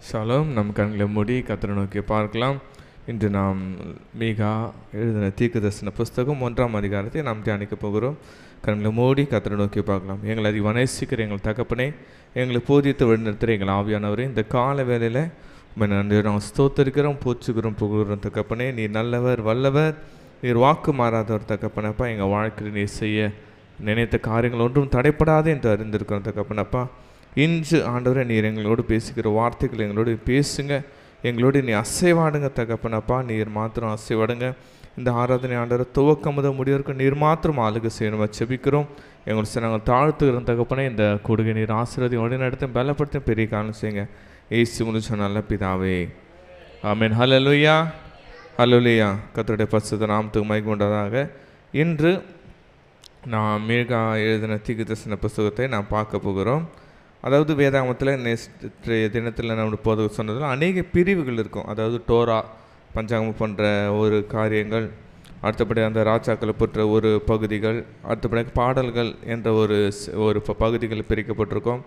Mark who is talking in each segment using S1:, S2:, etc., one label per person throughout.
S1: Shalom. நம் கண்களை மூடி கர்த்தரை நோக்கி பார்க்கலாம். இன்று நாம் மீகா எழுதின தீர்க்கதரிசன புஸ்தகம் 1ஆம் அதிகாரத்தை நாம் தியானிக்க போகிறோம். கண்களை மூடி கர்த்தரை நோக்கி பார்க்கலாம். எங்களை அதிகம் நேசிக்கிற எங்கள் தகப்பனே, எங்களை போதித்து வழிநடத்துகிற எங்கள் ஆவியானவரே, இந்த கால வேளையில் நன்றி நாங்கள் ஸ்தோத்தரிக்கிறோம், போற்றுகிறோம், புகழுகிறோம். தகப்பனே, நீர் நல்லவர், வல்லவர், நீர் வாக்கு மாறாதவர். தகப்பனப்பா, எங்கள் வாழ்க்கையில் நீர் செய்ய நினைத்த காரியங்கள் ஒன்றும் தடைப்படாது என்று அறிந்திருக்கிறோம். தகப்பனப்பா, இன்று ஆண்டவரை நீர் எங்களோடு பேசுகிற வார்த்தைகள் எங்களோடு பேசுங்க, எங்களோடு நீ அசைவாடுங்க. தகப்பனப்பா, நீர் மாத்திரம் அசைவாடுங்க. இந்த ஆராதனை ஆண்டவரை துவக்கம் முதல் முடிவதற்கு நீர் மாத்திரம் ஆளுக செய்யணும் செபிக்கிறோம். எங்களுக்கு நாங்கள் தாழ்த்துக்கிறோம். தகப்பனே, இந்த கொடுகை நீர் ஆசீர்வாதம் வழிநடத்த பலப்படுத்த பெரிய காரணம் செய்யுங்க. ஏசு முடிச்ச நல்ல பிதாவே, ஆமென். ஹல்லேலூயா, ஹல்லேலூயா. கர்த்தருடைய பரிசுத்த நாமத்துக்கு மகிமை உண்டாதாக. இன்று நான் மீகா எழுதின தீர்க்கதரிசன புஸ்தகத்தை நாம் பார்க்க போகிறோம். அதாவது வேதாகமத்தில் நேற்றைய தினத்தில் நம்ம போது சொன்னதில் அநேக பிரிவுகள் இருக்கும். அதாவது டோரா, பஞ்சாங்கம் போன்ற ஒரு காரியங்கள், அடுத்தபடி அந்த ராஜாக்களை பற்ற ஒரு பகுதிகள், அடுத்தபடியாக பாடல்கள் என்ற ஒரு பகுதிகள் பிரிக்கப்பட்டிருக்கும்.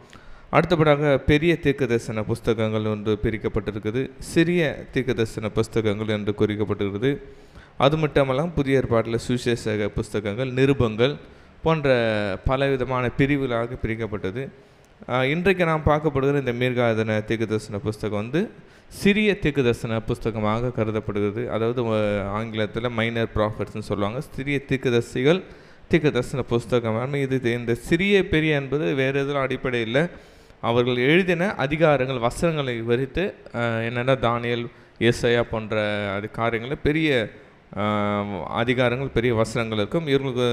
S1: அடுத்தபடியாக பெரிய தீர்க்கதரிசன புஸ்தகங்கள் ஒன்று பிரிக்கப்பட்டிருக்குது, சிறிய தீர்க்கதரிசன புஸ்தகங்கள் என்று குறிக்கப்பட்டிருக்குது. அது மட்டுமல்லாம் புதிய ஏற்பாட்டில் சுவிசேஷ புஸ்தகங்கள், நிருபங்கள் போன்ற பலவிதமான பிரிவுகளாக பிரிக்கப்பட்டது. இன்றைக்கு நாம் பார்க்கப்படுகிற இந்த மீகா எழுதின தீர்க்கதரிசன புஸ்தகம் சிறிய தீர்க்கதரிசன புஸ்தகமாக கருதப்படுகிறது. அதாவது ஆங்கிலத்தில் மைனர் ப்ராஃபட்ஸ்ன்னு சொல்லுவாங்க. சிறிய தீர்க்கதரிசிகள் தீர்க்கதரிசன புஸ்தகம். இது இந்த சிறிய பெரிய என்பது வேறு எதுவும் அடிப்படையில் அவர்கள் எழுதின அதிகாரங்கள், வசனங்களை விவரித்து என்னென்ன தானியேல், ஏசாயா போன்ற காரியங்களில் பெரிய அதிகாரங்கள், பெரிய வசனங்கள் இருக்கும். இவங்களுக்கு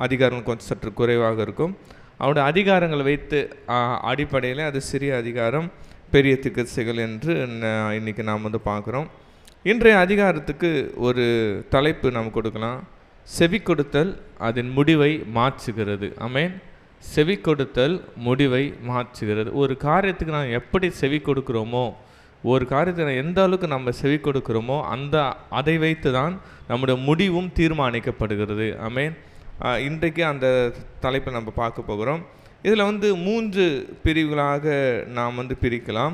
S1: அதிகாரங்கள் கொஞ்சம் சற்று குறைவாக இருக்கும். அவருடைய அதிகாரங்களை வைத்து அடிப்படையில் அது சிறிய அதிகாரம், பெரிய தீர்க்கதரிசிகள் என்று இன்றைக்கி நாம் பார்க்குறோம். இன்றைய அதிகாரத்துக்கு ஒரு தலைப்பு நாம் கொடுக்கலாம்: செவி கொடுத்தல் அதன் முடிவை மாற்றுகிறது. ஆமென். செவி கொடுத்தல் முடிவை மாற்றுகிறது. ஒரு காரியத்துக்கு நாம் எப்படி செவி கொடுக்குறோமோ, ஒரு காரியத்தை எந்த அளவுக்கு நம்ம செவி கொடுக்குறோமோ அதை வைத்து தான் நம்முடைய முடிவும் தீர்மானிக்கப்படுகிறது. ஆமென். இன்றைக்கு அந்த தலைப்பை நம்ம பார்க்க போகிறோம். இதில் 3 பிரிவுகளாக நாம் பிரிக்கலாம்.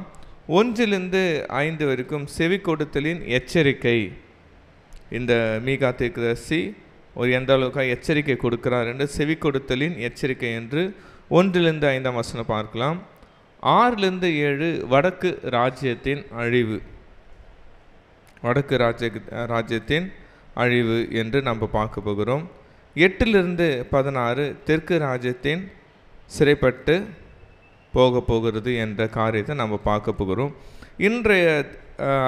S1: 1லிருந்து 5 வரைக்கும் செவி கொடுத்தலின் எச்சரிக்கை. இந்த மீகா தீர்க்கதரிசி எந்த அளவுக்கு எச்சரிக்கை கொடுக்கிறார் என்று செவி கொடுத்தலின் எச்சரிக்கை என்று 1லிருந்து 5ஆம் வசனம் பார்க்கலாம். 6லிருந்து 7 வடக்கு ராஜ்யத்தின் அழிவு. வடக்கு ராஜ்யத்தின் அழிவு என்று நம்ம பார்க்க போகிறோம். 8லிருந்து 16 தெற்கு ராஜ்யத்தின் சிறைப்பட்டு போகிறது என்ற காரியத்தை நம்ம பார்க்க போகிறோம். இன்றைய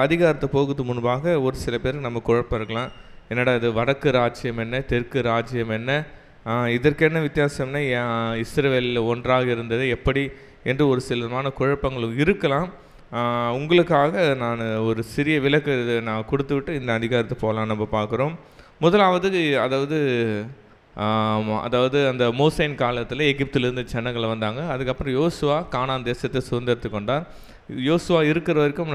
S1: அதிகாரத்தை போகிறதுக்கு முன்பாக ஒரு சில பேருக்கு நம்ம குழப்பம் இருக்கலாம். என்னடா இது, வடக்கு ராஜ்யம் என்ன, தெற்கு ராஜ்யம் என்ன, இதற்கு என்ன வித்தியாசம்னா, இஸ்ரவேலில் ஒன்றாக இருந்தது எப்படி என்று ஒரு சிலமான குழப்பங்கள் இருக்கலாம். உங்களுக்காக நான் ஒரு சிறிய விளக்கு நான் கொடுத்துவிட்டு இந்த அதிகாரத்தை போகலாம் நம்ம பார்க்குறோம். முதலாவது அதாவது அந்த மோசேன் காலத்தில் எகிப்திலிருந்து ஜனங்கள் வந்தாங்க. அதுக்கப்புறம் யோசுவா கானான் தேசத்தை சுதந்திரத்து கொண்டார். யோசுவா இருக்கிற வரைக்கும்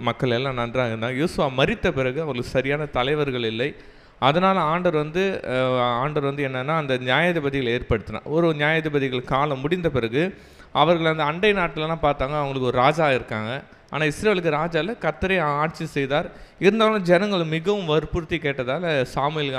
S1: மக்கள் எல்லாம் நன்றாக இருந்தாங்க. யோசுவா மரித்த பிறகு அவர்களுக்கு சரியான தலைவர்கள் இல்லை. அதனால் ஆண்டவர் என்னென்னா அந்த நியாயாதிபதிகளை ஏற்படுத்தினார். ஒரு நியாயாதிபதிகள் காலம் முடிந்த பிறகு அவர்கள் அந்த அண்டை நாட்டிலலாம் பார்த்தாங்க, அவங்களுக்கு ஒரு ராஜா இருக்காங்க. ஆனால் இஸ்ரவேலுக்கு ராஜா இல்லை, கர்த்தரே ஆட்சி செய்தார். இருந்தாலும் ஜனங்கள் மிகவும் வற்புறுத்தி கேட்டதால் சாமுவேல்,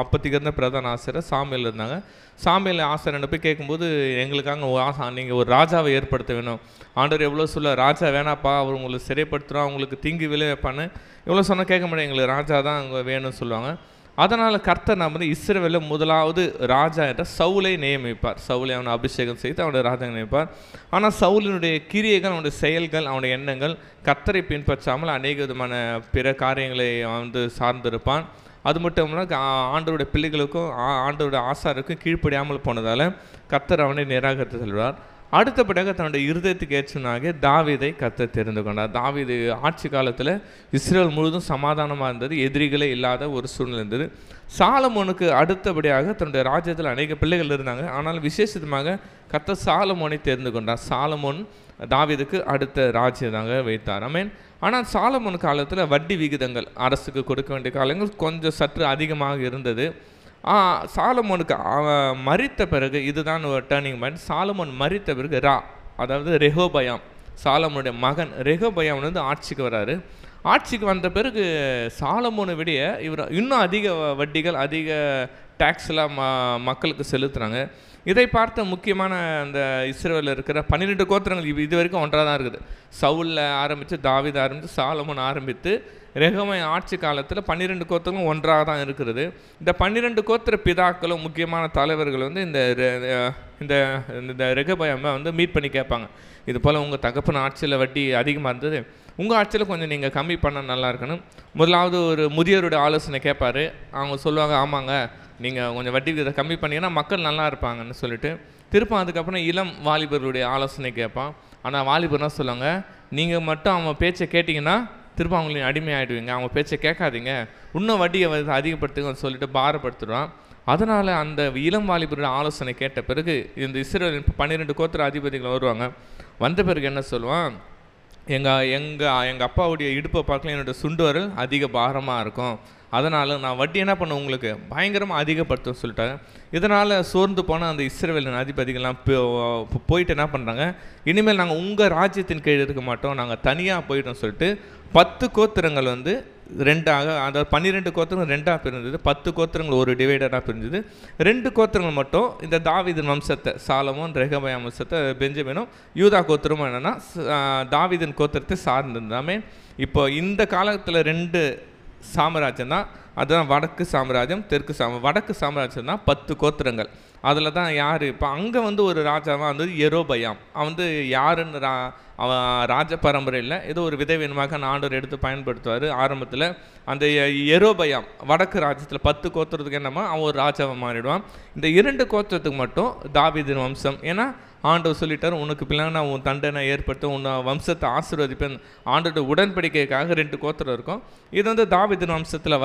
S1: அப்போதைக்கு இருந்த பிரதான ஆசிரியர் சாமுவேல் இருந்தாங்க. சாமுவேல் ஆசிரியர் போய் கேட்கும்போது, எங்களுக்காக நீங்கள் ஒரு ராஜாவை ஏற்படுத்த வேணும். ஆண்டவர் எவ்வளோ சொல்ல, ராஜா வேணாப்பா, அவர் உங்களுக்கு சிறைப்படுத்துகிறோம், அவங்களுக்கு தீங்கு விளைவிப்பான்னு எவ்வளோ சொன்னால் கேட்க முடியாது, எங்களுக்கு ராஜா தான் அங்கே வேணும்னு சொல்லுவாங்க. அதனால் கர்த்தர் இஸ்ரவேலில் முதலாவது ராஜா என்ற சவுலை நியமிப்பார். சவுலை அவனை அபிஷேகம் செய்து அவனுடைய ராஜா நியமிப்பார். ஆனால் சவுலினுடைய கிரியைகள், அவனுடைய செயல்கள், அவனுடைய எண்ணங்கள் கர்த்தரை பின்பற்றாமல் அநேக விதமான பிற காரியங்களை சார்ந்திருப்பான். அது மட்டும் இல்லாமல் ஆண்டவருடைய பிள்ளைகளுக்கும் ஆண்டவருடைய ஆசாருக்கும் கீழ்ப்படியாமல் போனதால் கர்த்தர் அவனை நிராகரித்து செல்வார். அடுத்தபடியாக தன்னுடைய இருதயத்துக்கு ஏற்றனாக தாவீதை கர்த்தர் தெரிந்து கொண்டார். தாவீது ஆட்சி காலத்தில் இஸ்ரேல் முழுவதும் சமாதானமாக இருந்தது, எதிரிகளே இல்லாத ஒரு சூழ்நிலை இருந்தது. சாலமோனுக்கு அடுத்தபடியாக தன்னுடைய ராஜ்யத்தில் அநேக பிள்ளைகள் இருந்தாங்க. ஆனால் விசேஷமாக கர்த்தர் சாலமோனை தெரிந்து கொண்டார். சாலமோன் தாவீதுக்கு அடுத்த ராஜ்யதாக வைத்தார். ஆமென். ஆனால் சாலமோன் காலத்தில் வட்டி விகிதங்கள், அரசுக்கு கொடுக்க வேண்டிய காலங்கள் கொஞ்சம் சற்று அதிகமாக இருந்தது. சாலமோனுக்கு மரித்த பிறகு, இதுதான் ஒரு டேர்னிங் பாயிண்ட். சாலமோன் மரித்த பிறகு அதாவது ரெஹோபயாம் சாலமோனுடைய மகன் ரெகொபெயாம் வந்து ஆட்சிக்கு வராரு. ஆட்சிக்கு வந்த பிறகு சாலமோனை விட இவர் இன்னும் அதிக வட்டிகள், அதிக டேக்ஸ்லாம் மக்களுக்கு செலுத்துகிறாங்க. இதை பார்த்த முக்கியமான அந்த இஸ்ரவேலில் இருக்கிற 12 கோத்திரங்கள் இது வரைக்கும் ஒன்றாக தான் இருக்குது. சவுலில் ஆரம்பித்து, தாவீது ஆரம்பித்து, சாலமோன் ஆரம்பித்து, ரெகொபெயாம் ஆட்சி காலத்தில் 12 கோத்திரங்களும் ஒன்றாக தான் இருக்கிறது. இந்த 12 கோத்திர பிதாக்களும் முக்கியமான தலைவர்கள் வந்து இந்த ரெகொபெயாமை வந்து மீட் பண்ணி கேட்பாங்க. இது போல் உங்கள் தகப்பன் ஆட்சியில் வட்டி அதிகமாக இருந்தது, உங்கள் ஆட்சியில் கொஞ்சம் நீங்கள் கம்மி பண்ண நல்லா இருக்கணும். முதலாவது ஒரு முதியோருடைய ஆலோசனை கேட்பார். அவங்க சொல்லுவாங்க, ஆமாங்க நீங்கள் கொஞ்சம் வட்டி இதை கம்மி பண்ணிங்கன்னா மக்கள் நல்லா இருப்பாங்கன்னு சொல்லிட்டு திருப்பம் அதுக்கப்புறம் இளம் வாலிபர்களுடைய ஆலோசனை கேட்பான். ஆனால் வாலிபர்னா சொல்லுவாங்க, நீங்கள் மட்டும் அவங்க பேச்சை கேட்டிங்கன்னா திரும்ப அவங்களையும் அடிமையாகிடுவீங்க, அவங்க பேச்சை கேட்காதீங்க, இன்னும் வட்டியை அதிகப்படுத்துங்கன்னு சொல்லிட்டு பாரப்படுத்துடுவான். அதனால் அந்த இளம் வாலிபருடைய ஆலோசனை கேட்ட பிறகு இந்த இஸ்ரவேலின் 12 கோத்திர அதிபதிகள் வருவாங்க. வந்த பிறகு என்ன சொல்லுவான், எங்கள் அப்பாவுடைய இடுப்பை பார்க்கலாம் என்னோடய சுண்டு வரல் அதிக பாரமாக இருக்கும், அதனால் நான் வட்டி என்ன பண்ண உங்களுக்கு பயங்கரமாக அதிகப்படுத்தும் சொல்லிட்டாங்க. இதனால் சோர்ந்து போனால் அந்த இஸ்ரவேலின் அதிபதிகள்லாம் போயிட்டு என்ன பண்ணுறாங்க, இனிமேல் நாங்கள் உங்கள் ராஜ்யத்தின் கீழ் இருக்க மாட்டோம், நாங்கள் தனியாக போயிட்டோம் சொல்லிட்டு 10 கோத்திரங்கள் வந்து 2ஆக, அதாவது 12 கோத்திரங்கள் 2ஆக பிரிஞ்சது, 10 கோத்திரங்கள் ஒரு டிவைடராக பிரிஞ்சது. 2 கோத்திரங்கள் மட்டும் இந்த தாவீதின் வம்சத்தை, சாலமோன் ரெகொபெயாம் வம்சத்தை, பெஞ்சமினும் யூதா கோத்திரமும் என்னென்னா தாவீதின் கோத்திரத்தை சார்ந்திருந்தாமே. இப்போ இந்த காலத்தில் 2 சாம்ராஜ்யம் தான், அதுதான் வடக்கு சாம்ராஜ்யம், வடக்கு சாம்ராஜ்யம் தான் 10 கோத்திரங்கள். அதில் தான் யார் இப்போ அங்கே வந்து ஒரு ராஜாவாக வந்து யெரொபெயாம். அவன் வந்து யாருன்னு அவன் ராஜ பரம்பரையில் ஏதோ ஒரு விதைவீனமாக ஆண்டவர் எடுத்து பயன்படுத்துவார். ஆரம்பத்தில் அந்த யெரொபெயாம் வடக்கு ராஜ்யத்தில் 10 கோத்திரத்துக்கு என்னமா அவன் ஒரு ராஜாவை மாறிடுவான். இந்த 2 கோத்திரத்துக்கு மட்டும் தாவீதின் வம்சம், ஏன்னா ஆண்டவர் சொல்லிட்டார், உனக்கு பிள்ளைங்க நான் உன் தண்டனை ஏற்படுத்தும், உன் வம்சத்தை ஆசீர்வதிப்பேன், ஆண்டோட உடன்படிக்கைக்காக 2 கோத்திரம் இருக்கும். இது வந்து தாவீதின் வம்சத்தில்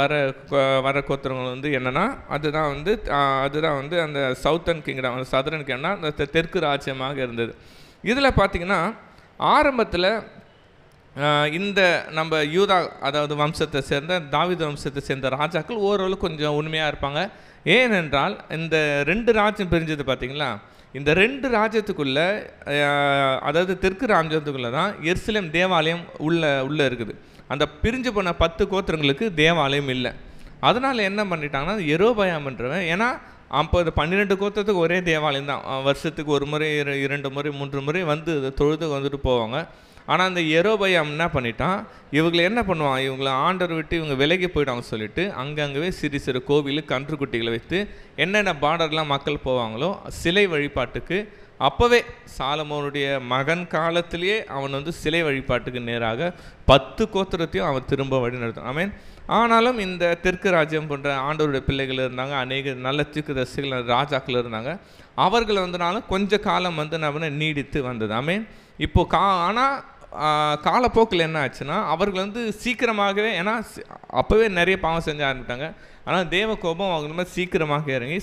S1: வர கோத்திரங்கள் வந்து என்னென்னா அதுதான் வந்து அந்த சவுத்தர்ன் கிங்டம், அந்த சதரன் கிங்டம், அந்த தெற்கு ராஜ்யமாக இருந்தது. இதில் பார்த்திங்கன்னா ஆரம்பத்தில் இந்த நம்ம யூதா அதாவது வம்சத்தை சேர்ந்த தாவீது வம்சத்தை சேர்ந்த ராஜாக்கள் ஓரளவுக்கு கொஞ்சம் உண்மையாக இருப்பாங்க. ஏனென்றால் இந்த 2 ராஜ்யம் பிரிஞ்சது பார்த்திங்களா, இந்த 2 ராஜ்யத்துக்குள்ளே அதாவது தெற்கு ராஜ்யத்துக்குள்ளே தான் எருசலேம் தேவாலயம் உள்ளே இருக்குது. அந்த பிரிஞ்சு போன 10 கோத்திரங்களுக்கு தேவாலயம் இல்லை. அதனால் என்ன பண்ணிட்டாங்கன்னா யெரொபெயாம்ன்றவன், ஏன்னா அப்போ இந்த 12 கோத்திரத்துக்கு ஒரே தேவாலயம் தான், வருஷத்துக்கு 1 முறை 2 முறை 3 முறை வந்து தொழுது வந்துட்டு போவாங்க. ஆனால் அந்த யெரொபெயாம் என்ன பண்ணிட்டான், இவங்களை என்ன பண்ணுவான், இவங்களை ஆண்டவர் விட்டு இவங்க விலகி போயிட்டாங்க சொல்லிட்டு அங்கங்கே சிறு சிறு கோவிலு கன்றுக்குட்டிகளை வைத்து என்னென்ன பார்டர்லாம் மக்கள் போவாங்களோ சிலை வழிபாட்டுக்கு, அப்போவே சாலமோனுடைய மகன் காலத்திலேயே அவன் வந்து சிலை வழிபாட்டுக்கு நேராக 10 கோத்திரத்தையும் அவன் திரும்ப வழி நடத்தான். ஆமென். ஆனாலும் இந்த தெற்கு ராஜ்யம் போன்ற ஆண்டவருடைய பிள்ளைகள் இருந்தாங்க, அநேக நல்ல தீர்க்கதரிசிகள் ராஜாக்கள் இருந்தாங்க. அவர்கள் வந்தனாலும் கொஞ்ச காலம் வந்து நம்ம நீடித்து வந்தது. ஆமென். இப்போ ஆனால் காலப்போக்கில் என்ன ஆச்சுன்னா அவர்கள் வந்து சீக்கிரமாகவே, ஏன்னா அப்போவே நிறைய பாவம் செஞ்ச ஆரம்பிட்டாங்க. ஆனால் தேவ கோபம் அவங்க மாதிரி சீக்கிரமாக இறங்கி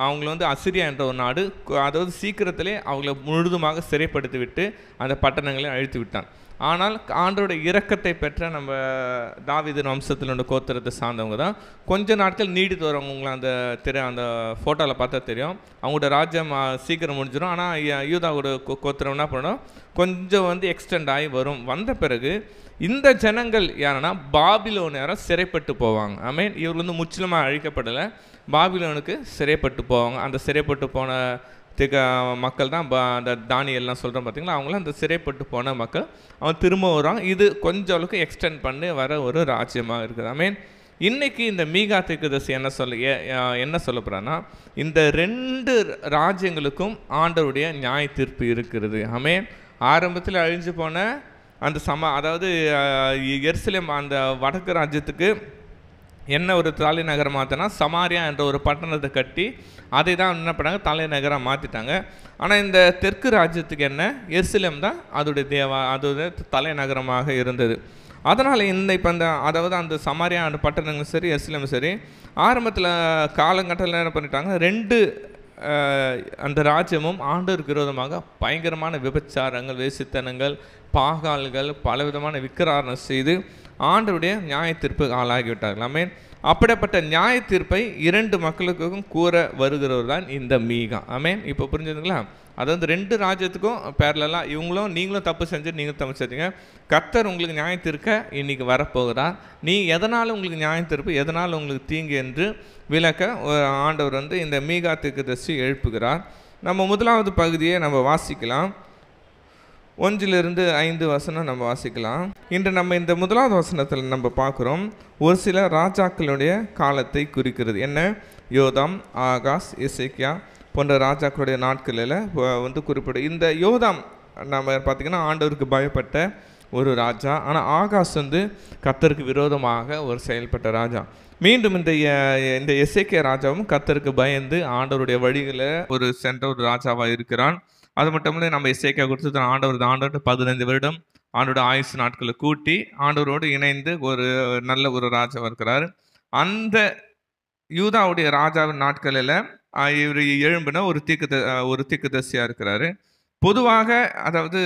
S1: அவங்கள வந்து அசிரியா என்ற ஒரு நாடு, அதாவது சீக்கிரத்திலே அவங்கள முழுதுமாக சிறைப்படுத்தி விட்டு அந்த பட்டணங்களை அழித்து விட்டான். ஆனால் ஆண்டோட இரக்கத்தை பெற்ற நம்ம தாவீதின் வம்சத்தினோட கோத்திரத்தை சார்ந்தவங்க தான் கொஞ்ச நாட்கள் நீடித்து வரவங்க. அந்த ஃபோட்டோவில் பார்த்தா தெரியும், அவங்களோட ராஜ்யம் சீக்கிரம் முடிஞ்சிடும். ஆனால் யூதாவோட கோத்திரம் என்ன பண்ணணும், கொஞ்சம் வந்து எக்ஸ்டெண்ட் ஆகி வரும். வந்த பிறகு இந்த ஜனங்கள் யாருன்னா பாபிலோனியரை சிறைப்பட்டு போவாங்க. ஆமென். இவர்கள் வந்து முற்றிலுமாக அழிக்கப்படலை, பாபிலோனுக்கு சிறைப்பட்டு போவாங்க. அந்த சிறைப்பட்டு போன மக்கள் தான் அந்த தானியெல்லாம் சொல்கிறோம் பார்த்தீங்களா, அவங்களாம் அந்த சிறைப்பட்டு போன மக்கள் அவன் திரும்ப வராங்க. இது கொஞ்சம் அளவுக்கு எக்ஸ்டெண்ட் பண்ணி வர ஒரு ராஜ்யமாக இருக்குது. ஆமென். இன்றைக்கி இந்த மீகா தீர்க்கதரிசி என்ன சொல்ல போகிறான்னா, இந்த 2 ராஜ்யங்களுக்கும் ஆண்டவருடைய நியாய தீர்ப்பு இருக்கிறது. ஆமென். ஆரம்பத்தில் அழிஞ்சு போன அந்த அதாவது எருசலேம் அந்த வடக்கு ராஜ்யத்துக்கு என்ன ஒரு தலைநகரம் மாற்றினா சமாரியா என்ற ஒரு பட்டணத்தை கட்டி அதை தான் என்ன பண்ணாங்க தலைநகராக மாற்றிட்டாங்க. ஆனால் இந்த தெற்கு ராஜ்யத்துக்கு என்ன எருசலேம் தான் அதோடைய தலைநகரமாக இருந்தது. அதனால் இப்போ அதாவது அந்த சமாரியா அந்த பட்டணங்களும் சரி எருசலேமும் சரி ஆரம்பத்தில் காலங்கட்டத்தில் என்ன பண்ணிட்டாங்க, 2 அந்த ராஜ்யமும் ஆண்டவருக்கு விரோதமாக பயங்கரமான விபச்சாரங்கள், வேசித்தனங்கள், பாகால்கள், பலவிதமான விக்கிராரணம் செய்து ஆண்டவருடைய நியாய தீர்ப்பு ஆளாகிவிட்டார்கள். ஆமென். அப்படிப்பட்ட நியாய தீர்ப்பை 2 மக்களுக்கும் கூற வருகிறவர் தான் இந்த மீகா. ஆமென். இப்போ புரிஞ்சுதுங்களா? அது வந்து 2 ராஜ்யத்துக்கும் பேரலெல்லாம் இவங்களும் நீங்களும் தப்பு செஞ்சு நீங்கள் தப்பு செஞ்சீங்க. கர்த்தர் உங்களுக்கு நியாயம் தீர்க்க இன்னைக்கு வரப்போகிறார். நீ எதனால் உங்களுக்கு நியாயம் தீர்ப்பு, எதனால் உங்களுக்கு தீங்கு என்று விளக்க ஆண்டவர் வந்து இந்த மீகா தீர்க்கதரிசி எழுப்புகிறார். நம்ம முதலாவது பகுதியை நம்ம வாசிக்கலாம். 1-5 நம்ம வாசிக்கலாம். இன்று நம்ம இந்த முதலாவது வசனத்தில் நம்ம பார்க்குறோம், ஒரு சில ராஜாக்களுடைய காலத்தை குறிக்கிறது. என்ன? யோதாம், ஆகாஸ், எசேக்கியா போன்ற ராஜாக்களுடைய நாட்களில் வந்து குறிப்பிடும். இந்த யோதாம் நம்ம பார்த்திங்கன்னா ஆண்டவருக்கு பயப்பட்ட ஒரு ராஜா. ஆனால் ஆகாஸ் வந்து கர்த்தருக்கு விரோதமாக ஒரு செயல்பட்ட ராஜா. மீண்டும் இந்த எசேக்கியா ராஜாவும் கர்த்தருக்கு பயந்து ஆண்டவருடைய வழிகளை சென்ற ஒரு ராஜாவாக இருக்கிறான். அது மட்டும் இல்லை, நம்ம எசேக்கியா கொடுத்து ஆண்டவர் 15 வருடம் ஆண்டோட ஆயுசு நாட்களை கூட்டி ஆண்டவரோடு இணைந்து நல்ல ஒரு ராஜாவாக இருக்கிறார். அந்த யூதாவுடைய ராஜாவின் நாட்களில் இவர் எழும்பின ஒரு தீர்க்கதரிசியாக இருக்கிறாரு. பொதுவாக அதாவது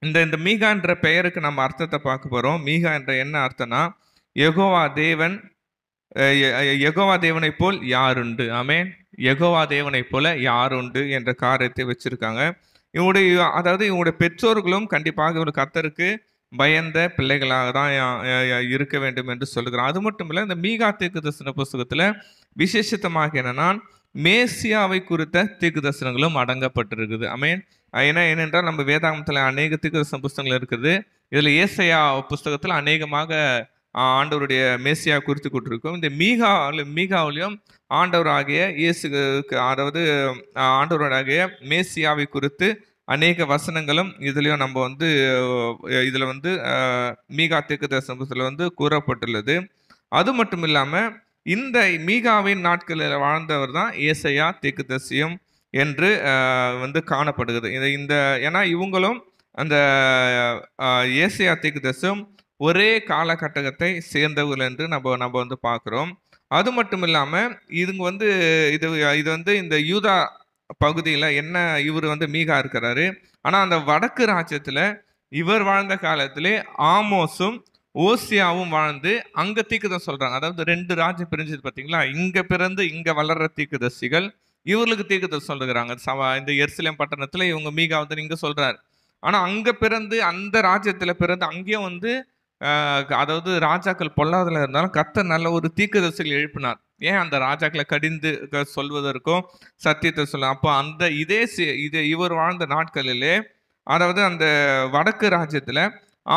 S1: இந்த மீகான்ற பெயருக்கு நம்ம அர்த்தத்தை பார்க்க போகிறோம். மீகா என்ற என்ன அர்த்தம்னா, யெகோவா தேவனை போல் யாருண்டு. ஆமென். யெகோவா தேவனை போல யாருண்டு என்ற காரியத்தை வச்சிருக்காங்க. இவங்களுடைய பெற்றோர்களும் கண்டிப்பாக ஒரு கர்த்தருக்கு பயந்த பிள்ளைகளாக தான் இருக்க வேண்டும் என்று சொல்லுகிறான். அது மட்டும் இல்லை, இந்த மீகா தீர்க்கதரிசன புஸ்தகத்தில் விசேஷமாக என்னன்னா, மேசியாவை குறித்த தீர்க்கதரிசனங்களும் அடங்கப்பட்டிருக்குது. ஆமென். ஏனென்றால் நம்ம வேதாகமத்தில் அநேக தீர்க்கதரிசன புஸ்தகங்கள் இருக்குது. இதில் ஏசாயா புஸ்தகத்தில் அநேகமாக ஆண்டவருடைய மேசியா குறித்து கொண்டிருக்கும். இந்த மீகாவிலையும் ஆண்டவராகிய அதாவது ஆண்டவராகிய மேசியாவை குறித்து அநேக வசனங்களும் இதுலேயும் நம்ம இதில் மீகா தீர்க்கதரிசன புஸ்தகத்தில் கூறப்பட்டுள்ளது. அது மட்டும் இல்லாமல் இந்த மீகாவின் நாட்களில் வாழ்ந்தவர் தான் ஏசாயா தீர்க்கதரிசியும் என்று காணப்படுகிறது. ஏன்னா இவங்களும் அந்த ஏசாயா தீர்க்கதரிசியும் ஒரே காலகட்டத்தை சேர்ந்தவர்கள் என்று நம்ம பார்க்குறோம். அது மட்டும் இல்லாமல் இது இந்த யூதா பகுதியில் என்ன இவர் மீகா இருக்கிறாரு. ஆனால் அந்த வடக்கு ராஜ்யத்தில் இவர் வாழ்ந்த காலத்திலே ஆமோஸும் ஓசியாவும் வாழ்ந்து அங்கே தீர்க்கதரிசி சொல்கிறாங்க. அதாவது 2 ராஜ்யம் பிரிஞ்சது பார்த்தீங்களா? இங்கே பிறந்து இங்கே வளர்ற தீர்க்கதரிசிகள் இவர்களுக்கு தீர்க்கதரிசி சொல்லுகிறாங்க. இந்த எருசலேம் பட்டணத்தில் இவங்க மீகா இங்கே சொல்கிறார். ஆனால் அங்கே பிறந்து அந்த ராஜ்யத்தில் பிறந்து அங்கேயும் அதாவது ராஜாக்கள் பொல்லாதல இருந்தாலும் கர்த்தர் நல்ல ஒரு தீர்க்கதரிசிகள் எழுப்பினார். ஏன்? அந்த ராஜாக்களை கடிந்து சொல்வதற்கும் சத்தியத்தை சொல்ல. அப்போ இவர் வாழ்ந்த நாட்களிலே, அதாவது அந்த வடக்கு ராஜ்யத்தில்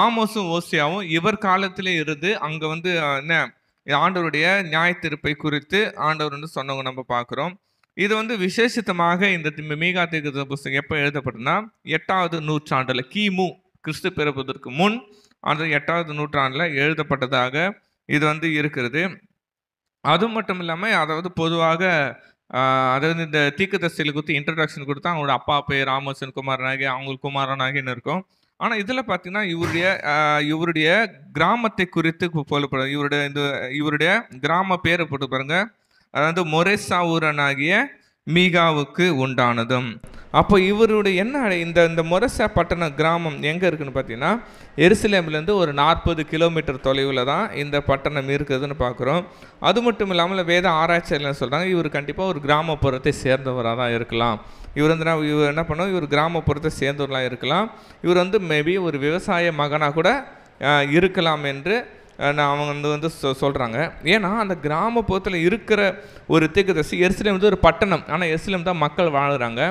S1: ஆமோஸும் ஓசியாவும் இவர் காலத்திலே இருந்து அங்கே என்ன ஆண்டவருடைய நியாய தீர்ப்பை குறித்து ஆண்டவர் சொன்னவங்க நம்ம பார்க்குறோம். இது விசேஷித்தமாக இந்த மீகா தீர்க்கதரிசன புஸ்தகம் எப்போ எழுதப்பட்டதுன்னா 8வது நூற்றாண்டில், கிமு கிறிஸ்து பிறப்பதற்கு முன் அந்த 8வது நூற்றாண்டில் எழுதப்பட்டதாக இது இருக்கிறது. அது மட்டும் இல்லாமல் அதாவது பொதுவாக அதாவது இந்த தீர்க்கதரிசிகளை குறித்து இன்ட்ரடக்ஷன் கொடுத்தா அவங்களோட அப்பா பேர் ஆமோசன் குமாரனாகி அவங்களுக்கு குமாரனாகின்னு இருக்கும். ஆனால் இதில் பார்த்தீங்கன்னா இவருடைய கிராமத்தை குறித்து போலப்படும். இவருடைய கிராம பேரை போட்டு பாருங்க. அதாவது மொரேசா ஊரனாகிய மீகாவுக்கு உண்டானதும். அப்போ இவருடைய இந்த மொரேசா பட்டண கிராமம் எங்கே இருக்குன்னு பார்த்தீங்கன்னா, எருசலேம்லேருந்து ஒரு 40 கிலோமீட்டர் தொலைவில் தான் இந்த பட்டணம் இருக்குதுன்னு பார்க்குறோம். அது மட்டும் இல்லாமல் வேத ஆராய்ச்சியாளர் சொல்கிறாங்க, இவர் கண்டிப்பாக ஒரு கிராமப்புறத்தை சேர்ந்தவராக தான் இருக்கலாம். இவர் என்ன பண்ணோம், இவர் கிராமப்புறத்தை சேர்ந்தவர்களாக இருக்கலாம். இவர் மேபி ஒரு விவசாய மகனாக கூட இருக்கலாம் என்று அவங்க சொல்கிறாங்க. ஏன்னா அந்த கிராமப்புறத்தில் இருக்கிற ஒரு தீர்க்கதரிசி, எருசலேம் ஒரு பட்டணம், ஆனால் எருசலேம் தான் மக்கள் வாழ்கிறாங்க.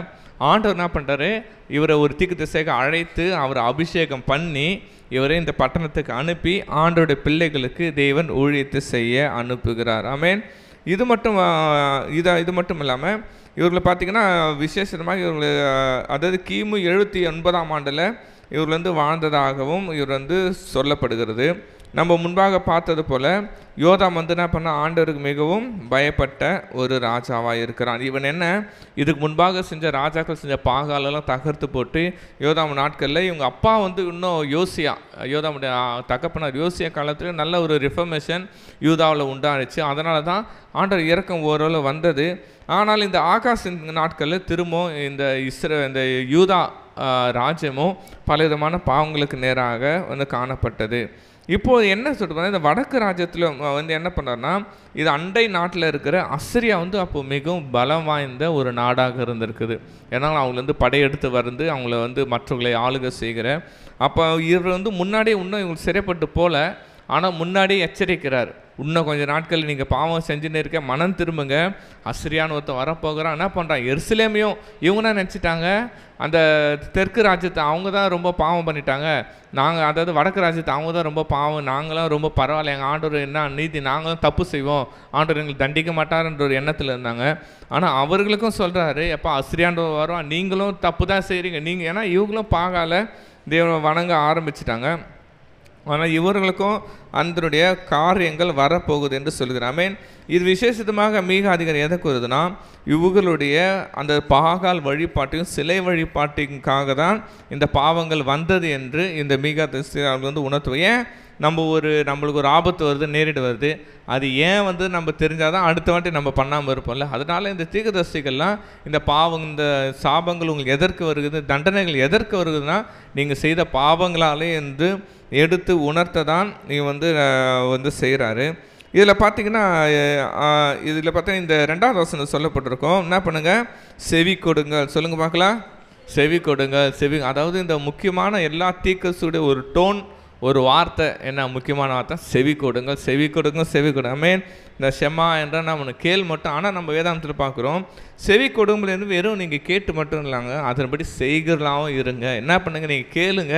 S1: ஆண்டவர் என்ன பண்ணுறாரு, இவரை ஒரு தீர்க்கதரிசியாக அழைத்து அவரை அபிஷேகம் பண்ணி இவரை இந்த பட்டணத்துக்கு அனுப்பி ஆண்டவருடைய பிள்ளைகளுக்கு தேவன் ஊழியத்தை செய்ய அனுப்புகிறார். ஆமென். இது மட்டும் இல்லாமல் இவர்களை பார்த்திங்கன்னா விசேஷமாக இவர்கள் அதாவது கிமு 79ஆம் ஆண்டில் இவர் வாழ்ந்ததாகவும் இவர் சொல்லப்படுகிறது. நம்ம முன்பாக பார்த்தது போல் யோதாம் என்ன பண்ண, ஆண்டவருக்கு மிகவும் பயப்பட்ட ஒரு ராஜாவாக இருக்கிறான். இவன் என்ன, இதுக்கு முன்பாக செஞ்ச ராஜாக்கள் செஞ்ச பாகாலெல்லாம் தகர்த்து போட்டு யோதாம் நாட்களில் இவங்க அப்பா இன்னும் யோதாமுடைய தகப்பனார் யோசியா காலத்தில் நல்ல ஒரு ரிஃபர்மேஷன் யூதாவில் உண்டாச்சு. அதனால தான் ஆண்டவர் இறக்கம் ஓரளவு வந்தது. ஆனால் இந்த ஆகாஷ் நாட்களில் திரும்பவும் இந்த யூதா ராஜ்யமும் பலவிதமான பாவங்களுக்கு நேராக காணப்பட்டது. இப்போது என்ன சொல்லிட்டு இந்த வடக்கு ராஜ்யத்தில் வந்து என்ன பண்ணார்னா, இது அண்டை நாட்டில் இருக்கிற அசிரியா வந்து அப்போ மிகவும் பலம் வாய்ந்த ஒரு நாடாக இருந்திருக்குது. ஏன்னா அவங்கள வந்து படையெடுத்து வந்து அவங்கள வந்து மற்றவர்களை ஆளுகை செய்கிற. அப்போ இவர் வந்து முன்னாடியே இன்னும் இவங்க சிறைப்பட்டு போல, ஆனால் முன்னாடியே எச்சரிக்கிறார், இன்னும் கொஞ்சம் நாட்கள் நீங்கள் பாவம் செஞ்சுன்னு இருக்க, மனம் திரும்புங்க, அசிரியான்னு ஒருத்தன் வரப்போகிறான். என்ன பண்ணுறான், எருசலேமையும் இவங்க தான் நினச்சிட்டாங்க அந்த தெற்கு ராஜ்யத்தை அவங்க தான் ரொம்ப பாவம் பண்ணிட்டாங்க, நாங்கள் அதாவது வடக்கு ராஜ்யத்தை அவங்க தான் ரொம்ப பாவம், நாங்களாம் ரொம்ப பரவாயில்ல, எங்கள் ஆண்டவர் என்ன நீதி, நாங்களும் தப்பு செய்வோம், ஆண்டவர் எங்களுக்கு தண்டிக்க மாட்டாருன்ற ஒரு எண்ணத்தில் இருந்தாங்க. ஆனால் அவர்களுக்கும் சொல்கிறாரு, எப்போ அசிரியாண்டு வருவான், நீங்களும் தப்பு தான் செய்கிறீங்க நீங்கள், ஏன்னா இவங்களும் பாகால தேவனை வணங்க ஆரம்பிச்சிட்டாங்க. ஆனால் இவர்களுக்கும் அதனுடைய காரியங்கள் வரப்போகுது என்று சொல்கிறார். ஆமென். இது விசேஷமாக மீக அதிகாரம் எதை கூறுதுன்னா, இவர்களுடைய அந்த பாகால் வழிபாட்டையும் சிலை வழிபாட்டிற்காக தான் இந்த பாவங்கள் வந்தது என்று இந்த மீக வந்து உணர்த்துவோம். ஏன் நம்மளுக்கு ஒரு ஆபத்து வருது, நேரிடு வருது, அது ஏன் வந்து நம்ம தெரிஞ்சால் தான் அடுத்த வாட்டி நம்ம பண்ணாமல் இருப்போம்ல. அதனால் இந்த தீர்க்கதரிசிகள்லாம் இந்த பாவம், இந்த சாபங்கள் உங்களுக்கு எதற்கு வருகிறது, தண்டனைகள் எதற்கு வருகுதுன்னா, நீங்கள் செய்த பாவங்களாலே என்று எடுத்து உணர்த்த தான் நீங்கள் வந்து செய்கிறாரு. இதில் பார்த்தீங்கன்னா இந்த 2வது வசனம் சொல்லப்பட்டிருக்கோம். என்ன பண்ணுங்கள், செவி கொடுங்கள். சொல்லுங்கள் பார்க்கலாம். செவி கொடுங்கள். அதாவது இந்த முக்கியமான எல்லா தீர்க்கதரிசியுடைய ஒரு டோன், ஒரு வார்த்தை என்ன முக்கியமான வார்த்தை, செவி கொடுங்க. ஆமென். இந்த ஷெமா என்ற நம்ம கேள் மட்டும், ஆனால் நம்ம வேதாந்தத்தில் பார்க்குறோம், செவி கொடுங்கலேருந்து வெறும் நீங்கள் கேட்டு மட்டும் இல்லைங்க, அதன்படி செய்கிறலாவும் இருங்க. என்ன பண்ணுங்க, நீங்கள் கேளுங்க,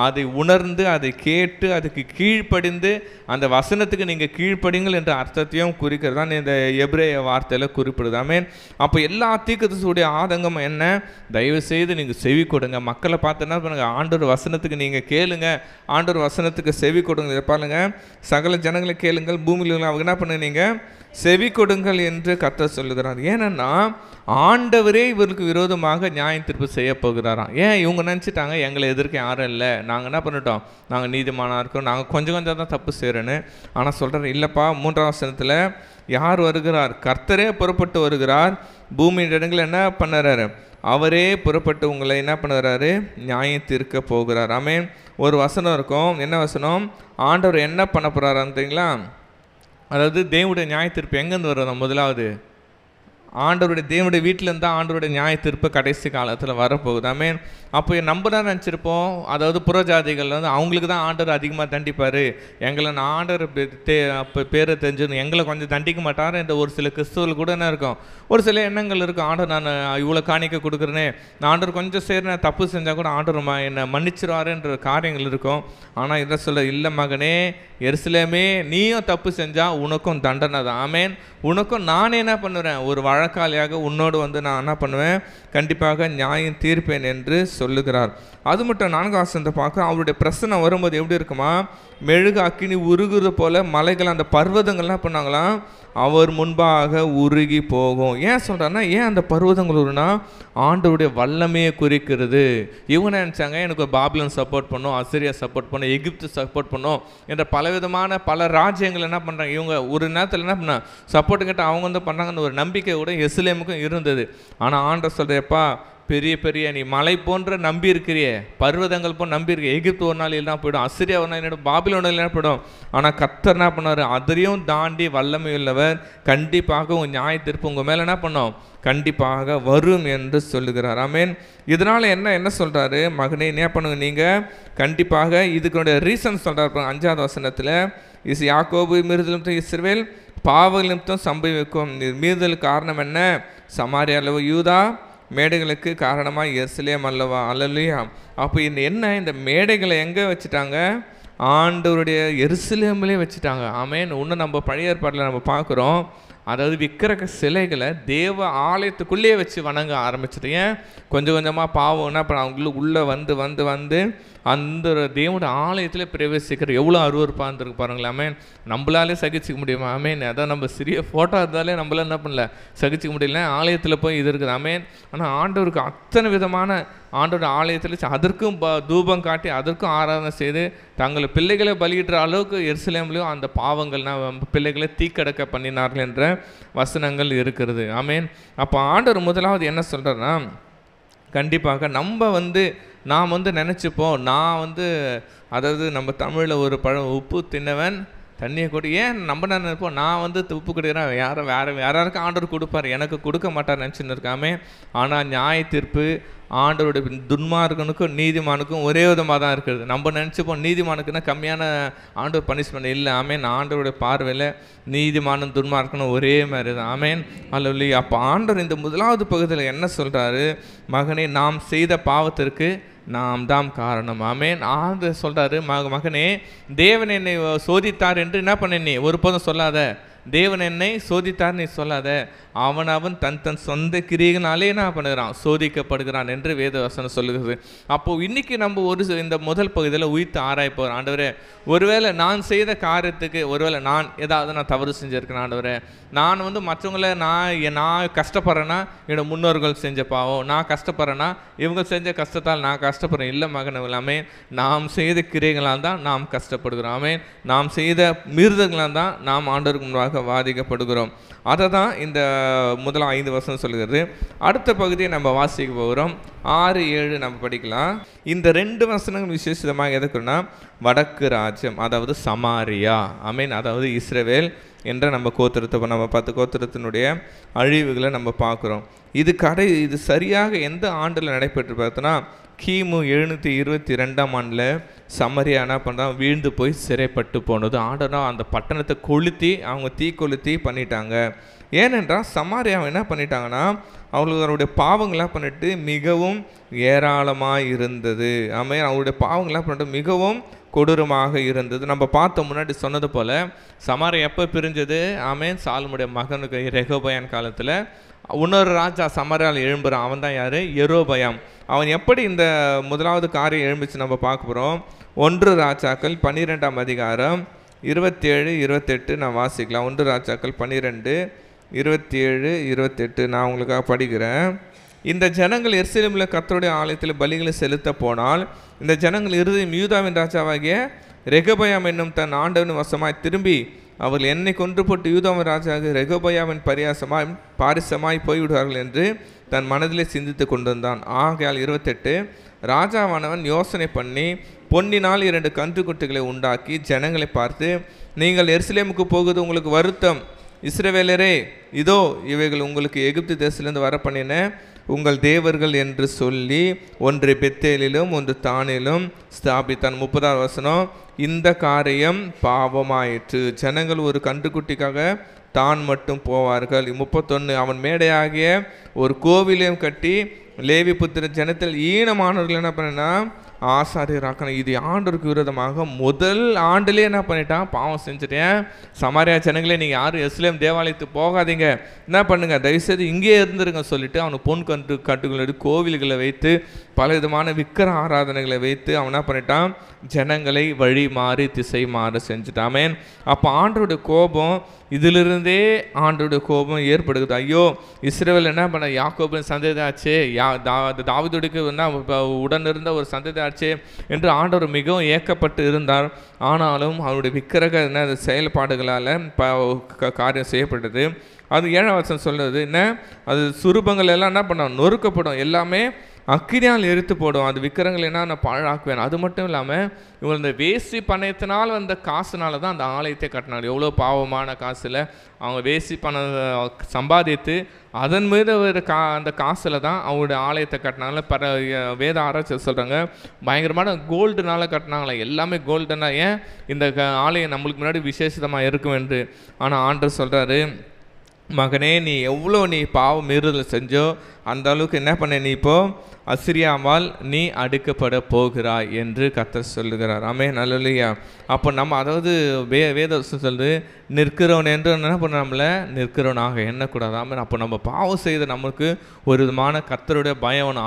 S1: அதை உணர்ந்து அதை கேட்டு அதுக்கு கீழ்ப்படிந்து அந்த வசனத்துக்கு நீங்கள் கீழ்ப்படிங்கள் என்ற அர்த்தத்தையும் குறிக்கிறது தான் இந்த எபிரேய வார்த்தையில் குறிப்பிடுது. ஆமென். அப்போ எல்லா தீர்க்கதரிசியுடைய ஆதங்கம் என்ன, தயவு செய்து நீங்கள் செவி கொடுங்க. மக்களை பார்த்து என்ன பண்ணுங்க, ஆண்டவர் வசனத்துக்கு நீங்கள் கேளுங்க, ஆண்டவர் வசனத்துக்கு செவி கொடுங்க. பாருங்க, சகல ஜனங்களை கேளுங்கள், பூமியில் அவங்க என்ன பண்ணுங்க, நீங்கள் செவி கொடுங்கள் என்று கர்த்தர் சொல்லுகிறார். ஏன்னா ஆண்டவரே இவருக்கு விரோதமாக நியாயம் தீர்ப்பு செய்ய போகிறாராம். ஏன் இவங்க நினச்சிட்டாங்க எங்களை எதிர்க்க யாரும் இல்லை, நாங்கள் என்ன பண்ணிட்டோம், நாங்கள் நீதிமானாக இருக்கோம், நாங்கள் கொஞ்சம் தான் தப்பு செய்கிறேன்னு. ஆனால் சொல்கிறார், இல்லைப்பா, 3ஆம் வசனத்தில் யார் வருகிறார், கர்த்தரே புறப்பட்டு வருகிறார், பூமியின் இடங்கள் என்ன பண்ணுறாரு, அவரே புறப்பட்டு உங்களை என்ன பண்ணுறாரு, நியாயம் தீர்க்க போகிறார். ஆமென். ஒரு வசனம் இருக்கும், என்ன வசனம், ஆண்டவர் என்ன பண்ண போகிறாரான்னு தெரியுங்களா, அதாவது தேவனுடைய நியாய தீர்ப்பு எங்கேருந்து வருது, முதலாவது தேவனுடைய வீட்டிலேருந்து தான் ஆண்டவருடைய நியாய தீர்ப்பு கடைசி காலத்தில் வரப்போகுது. ஆமென். அப்போ நம்ம தான் நினச்சிருப்போம், அதாவது புறஜாதிகள் வந்து அவங்களுக்கு தான் ஆண்டவர் அதிகமாக தண்டிப்பார், எங்களை நான் ஆண்டவர் பேரை தெரிஞ்சுன்னு எங்களை கொஞ்சம் தண்டிக்க மாட்டார் என்ற ஒரு சில கிறிஸ்துவர்கள் கூட என்ன இருக்கும், ஒரு சில எண்ணங்கள் இருக்கும், ஆண்டவர் நான் இவ்வளோ காணிக்க கொடுக்குறேனே, நான் ஆண்டவர் கொஞ்சம் செய்கிறேன், தப்பு செஞ்சால் கூட ஆண்டவர் என்னை மன்னிச்சிருவாருன்ற காரியங்கள் இருக்கும். ஆனால் இதை சொல்ல, இல்லை மகனே எருசலேமே, நீயும் தப்பு செஞ்சால் உனக்கும் தண்டனை தான். ஆமென். உனக்கும் நானே என்ன பண்ணுறேன், ஒரு வழக்காளியாக உன்னோடு நான் என்ன பண்ணுவேன், கண்டிப்பாக நியாயம் தீர்ப்பேன் என்று சொல்லுகிறார். அது மட்டும் 4ஆம் வசனத்தை பார்க்க, அவருடைய பிரச்சனை வரும்போது எப்படி இருக்குமா, மெழுகு அக்கினி உருகுறது போல மலைகள், அந்த பர்வதங்கள் என்ன பண்ணாங்களாம், அவர் முன்பாக உருகி போகும். ஏன் சொல்கிறாருன்னா, ஏன் அந்த பர்வதங்கள் உருனா, ஆண்டவருடைய வல்லமையை குறிக்கிறது. இவங்க நினச்சாங்க எனக்கு பாபிலோன் சப்போர்ட் பண்ணும், அசிரியா சப்போர்ட் பண்ணும், எகிப்து சப்போர்ட் பண்ணும் என்ற பலவிதமான பல ராஜ்யங்கள் என்ன பண்ணுறாங்க, இவங்க ஒரு நேரத்தில் என்ன பண்ண சப்போர்ட்டு கேட்டால் அவங்க பண்ணுறாங்கன்னு ஒரு நம்பிக்கை கூட எருசலேமுக்கும் இருந்தது. ஆனால் ஆண்டவர் சொல்கிறப்பா, பெரிய நீ மலை போன்ற நம்பி இருக்கிறியே, பர்வதங்கள் போன்ற நம்பி இருக்க, எகிப்து ஒரு நாள் இல்லைனா போய்டும், அசிரியா ஒரு நாள் இல்லைனா பாபிலோன் இல்லைனா போய்டும், ஆனால் கர்த்தர் என்ன பண்ணார், அதையும் தாண்டி வல்லமை உள்ளவர், கண்டிப்பாக உங்கள் நியாய தீர்ப்பு உங்கள் மேலே என்ன பண்ணோம், கண்டிப்பாக வரும் என்று சொல்லுகிறார். ஆமென். இதனால் என்ன சொல்கிறாரு, மகனே என்ன பண்ணுங்க, நீங்கள் கண்டிப்பாக இதுக்குடைய ரீசன் சொல்கிறார். 5ஆவது வசனத்தில், யாக்கோபு மீறுதலும் இஸ்ரவேல் பாவங்களும் சம்பவிக்கும். மீறுதலுக்கு காரணம் என்ன, சமாரியா யூதா, மேடைகளுக்கு காரணமாக எருசலேம் அல்லவா. அல்லையா. அப்போ இந்த மேடைகளை எங்கே வச்சுட்டாங்க, ஆண்டவருடைய எருசலேம்லேயே வச்சுட்டாங்க. ஆமென். இன்னும் நம்ம பழைய ஏற்பாட்டில் நம்ம பார்க்குறோம், அதாவது விக்கிரக சிலைகளை தேவ ஆலயத்துக்குள்ளேயே வச்சு வணங்க ஆரம்பிச்சிட்டு, ஏன் கொஞ்சம் கொஞ்சமாக பாவம் என்ன பண்ண அவங்களுக்கு உள்ளே வந்து அந்த தேவனுடைய ஆலயத்தில் பிரவேசிக்கிற எவ்வளோ அருவருப்பாக இருந்திருக்கு பாருங்களாமே. நம்மளாலே சகிச்சிக்க முடியுமா? ஆமேன். அதான் நம்ம சிறிய ஃபோட்டோ இருந்தாலே நம்மளால என்ன பண்ணல, சகிச்சிக்க முடியல. ஆலயத்தில் போய் இது இருக்குது. ஆமேன். ஆனால் ஆண்டவருக்கு அத்தனை விதமான ஆண்டோட ஆலயத்தில் அதற்கும் தூபம் காட்டி அதற்கும் ஆராதனை செய்து தங்களை பிள்ளைகளை பலியிடுற அளவுக்கு எருசலேம்லையும் அந்த பாவங்கள்னால் பிள்ளைகளை தீக்கடக்க பண்ணினார்கள் என்ற வசனங்கள் இருக்கிறது. ஆமேன். அப்போ ஆண்டவர் முதலாவது என்ன சொல்கிறேன்னா, கண்டிப்பாக நம்ம நாம் நினச்சிப்போம், நான் அதாவது நம்ம தமிழில் ஒரு பழம், உப்பு தின்னவன் தண்ணியை கொடு. ஏன் நம்ம என்ன நினைப்போம், நான் உப்பு கொடுக்குறேன், யாராருக்கும் ஆண்டவர் கொடுப்பார், எனக்கு கொடுக்க மாட்டார் நினச்சின்னு இருக்காமே. ஆனால் நியாய தீர்ப்பு ஆண்டவருடைய துன்மார்க்கனுக்கும் நீதிமானுக்கும் ஒரே விதமாக தான் இருக்குது. நம்ம நினச்சிப்போம் நீதிமானுக்குன்னா கம்மியான ஆண்டவர் பனிஷ்மெண்ட் இல்லை. ஆமேன். ஆண்டவருடைய பார்வையில் நீதிமானும் துன்மார்க்கனும் ஒரே மாதிரி தான். ஆமேன். அல்ல. அப்போ ஆண்டவர் இந்த முதலாவது பகுதியில் என்ன சொல்கிறாரு, மகனே நாம் செய்த பாவத்திற்கு நாம் தான் காரணம். ஆமேன். ஆண்டவர் சொல்கிறாரு, மகனே தேவன் என்னை சோதித்தார் என்று என்ன பண்ண, நீ ஒருபோதும் சொல்லாத. தேவன் என்னை சோதித்தார் நீ சொல்லாத. அவன் தன் சொந்த கிரியைகளாலே என்ன பண்ணுகிறான், சோதிக்கப்படுகிறான் என்று வேதவசனம் சொல்லுகிறது. அப்போது இன்றைக்கி நம்ம இந்த முதல் பகுதியில் உயிர்த்து ஆராய்ப்போம். ஆண்டவரே, ஒருவேளை நான் செய்த காரியத்துக்கு ஒருவேளை நான் தவறு செஞ்சுருக்கேன் ஆண்டவரே, நான் மற்றவங்கள நான் கஷ்டப்படுறேன்னா என்னோட முன்னோர்கள் செஞ்ச பாவம், நான் கஷ்டப்படுறேன்னா இவங்க செஞ்ச கஷ்டத்தால் நான் கஷ்டப்படுறேன். இல்லை மகன், எல்லாமே நாம் செய்த கிரியைகளால் தான் நாம் கஷ்டப்படுகிறோம். ஆமேன். நாம் செய்த மீறுதல்களால் தான் நாம் ஆண்டவருக்கு முன்பாக பாதிக்கப்படுகிறோம். அதை தான் இந்த முதல் 5 வசனம் சொல்லுகிறது. அடுத்த பகுதியை நம்ம வாசிக்க போகிறோம். 6, 7 நம்ம படிக்கலாம். இந்த 2 வசனங்கள் விசேஷமாக எதுக்குன்னா, வடக்கு ராஜ்யம், அதாவது சமாரியா, ஆமேன், அதாவது இஸ்ரவேல் என்ற நம்ம கோத்திரத்தை நம்ம 10 கோத்திரத்தினுடைய அழிவுகளை நம்ம பார்க்குறோம். இது சரியாக எந்த ஆண்டில் நடைபெற்று பார்த்தோன்னா, கிமு 722ஆம் ஆண்டில் சமரியா என்ன பண்ணுறான், வீழ்ந்து போய் சிறைப்பட்டு போனது. ஆண்டனா அந்த பட்டணத்தை கொளுத்தி அவங்க தீ கொளுத்தி பண்ணிட்டாங்க. ஏனென்றால் சமாரியாவை என்ன பண்ணிட்டாங்கன்னா, அவங்களுடைய பாவங்களாக பண்ணிட்டு மிகவும் ஏராளமாக இருந்தது. ஆமாம், அவங்களுடைய பாவங்களாக பண்ணிட்டு மிகவும் கொடூரமாக இருந்தது. நம்ம பார்த்த முன்னாடி சொன்னது போல் சமாரியா எப்போ பிரிஞ்சது? ஆமேன், சாலமுடைய மகனுக்கு ரெகோபயான் காலத்தில் இன்னொரு ராஜா சமாரியாவில் எழும்புறான். அவன் தான் யார்? யெரொபெயாம். அவன் எப்படி இந்த முதலாவது காரியம் எழும்பிச்சு நம்ம பார்க்க போகிறோம். 1 ராஜாக்கள் 12ஆம் அதிகாரம் 27, 28 நான் வாசிக்கலாம். 1 ராஜாக்கள் 12, 27, 28 நான் உங்களுக்காக படிக்கிறேன். இந்த ஜனங்கள் எருசலேமில் கர்த்தருடைய ஆலயத்தில் பலிகளை செலுத்த போனால், இந்த ஜனங்கள் இருதயம் யூதாவின் ராஜாவாகிய ரெகோபெயாம் என்னும் தன் ஆண்டவன் வசமாய் திரும்பி அவர்கள் என்னை கொன்று போட்டு யூதாவின் ராஜாவாகிய ரெகோபெயாமின் பாரிசமாய் போய்விடுவார்கள் என்று தன் மனதிலே சிந்தித்து கொண்டிருந்தான். ஆகையால் 28 ராஜாவானவன் யோசனை பண்ணி பொன்னினால் 2 கன்றுக்குட்டிகளை உண்டாக்கி ஜனங்களை பார்த்து, நீங்கள் எருசலேமுக்கு போகுது உங்களுக்கு வருத்தம். இஸ்ரவேலரே, இதோ இவைகள் உங்களுக்கு எகிப்து தேசத்திலிருந்து வர பண்ணின உங்கள் தேவர்கள் என்று சொல்லி ஒன்று பெத்தேலிலும் ஒன்று தானிலும் ஸ்தாபித்தான். 30ஆம் வசனம், இந்த காரியம் பாவமாயிற்று. ஜனங்கள் ஒரு கன்றுக்குட்டிக்காக தான் மட்டும் போவார்கள். 31 அவன் மேடையாகிய ஒரு கோவிலையும் கட்டி லேவி புத்திர ஜனத்தில் ஈனமானவர்கள் என்ன பண்ணினா ஆசாரியராக்கணும். இது ஆண்டவருக்கு விரோதமாக முதல் ஆண்டிலே என்ன பண்ணிட்டான், பாவம் செஞ்சுட்டேன். சமாரியா ஜனங்களே, நீங்கள் யாரும் எருசலேம் தேவாலயத்துக்கு போகாதீங்க, என்ன பண்ணுங்க, தயவுசெய்து இங்கே இருந்துருங்க சொல்லிட்டு அவனுக்கு பொன் கட்டுகளை கோவில்களை வைத்து பல விதமான விக்கிர ஆராதனைகளை வைத்து அவன் என்ன பண்ணிட்டான், ஜனங்களை வழி மாறி திசை மாற செஞ்சுட்டாமேன். அப்போ ஆண்டவருடைய கோபம், இதிலிருந்தே ஆண்டவருடைய கோபம் ஏற்படுகிறது. ஐயோ, இஸ்ரவேல் என்ன பண்ண, யாக்கோபின் சந்ததி ஆச்சே, தாவீதுக்கு உடன் இருந்த ஒரு சந்ததி ஆச்சே என்று ஆண்டவர் மிகவும் ஏக்கப்பட்டு இருந்தார். ஆனாலும் அவருடைய விக்கிரக செயல்பாடுகளால் காரியம் செய்யப்பட்டது. அது 7ஆம் வசனம் சொல்றது என்ன, அது சுரூபங்கள் எல்லாம் என்ன பண்ண நொறுக்கப்படும், எல்லாமே அக்கினியால் எரித்து போடும். அது விக்கிரங்கள் என்ன நான் பாழாக்குவேன். அது மட்டும் இல்லாமல் இவங்க இந்த வேசி பணத்தினால் வந்த காசுனால தான் அந்த ஆலயத்தை கட்டினாங்க. எவ்வளோ பாவமான காசில் அவங்க வேசி பணம் சம்பாதித்து அதன் மீது அந்த காசில் தான் அவங்களுடைய ஆலயத்தை கட்டினாங்களே. வேத ஆராய்ச்சி சொல்கிறாங்க, பயங்கரமான கோல்டுனால கட்டினாங்களே, எல்லாமே கோல்டுனா ஏன் இந்த ஆலயம் நம்மளுக்கு முன்னாடி விசேஷமாக இருக்கும் என்று. ஆனால் ஆண்டவர் சொல்கிறாரு, மகனே, நீ எவ்வளோ பாவம் மீறுதல் செஞ்சோ அந்த அளவுக்கு என்ன பண்ண, நீ இப்போது அசிரியாவால் நீ அடுக்கப்பட போகிறாய் என்று கர்த்தர் சொல்லுகிறார். ஆமென், அல்லேலூயா. அப்போ நம்ம அதாவது வேத சொல்லுது, நிற்கிறவன் என்று என்ன பண்ண, நம்மள நிற்கிறவனாக எண்ணக்கூடாது. ஆமென். அப்போ நம்ம பாவம் செய்த நமக்கு ஒரு விதமான கர்த்தருடைய பயம்.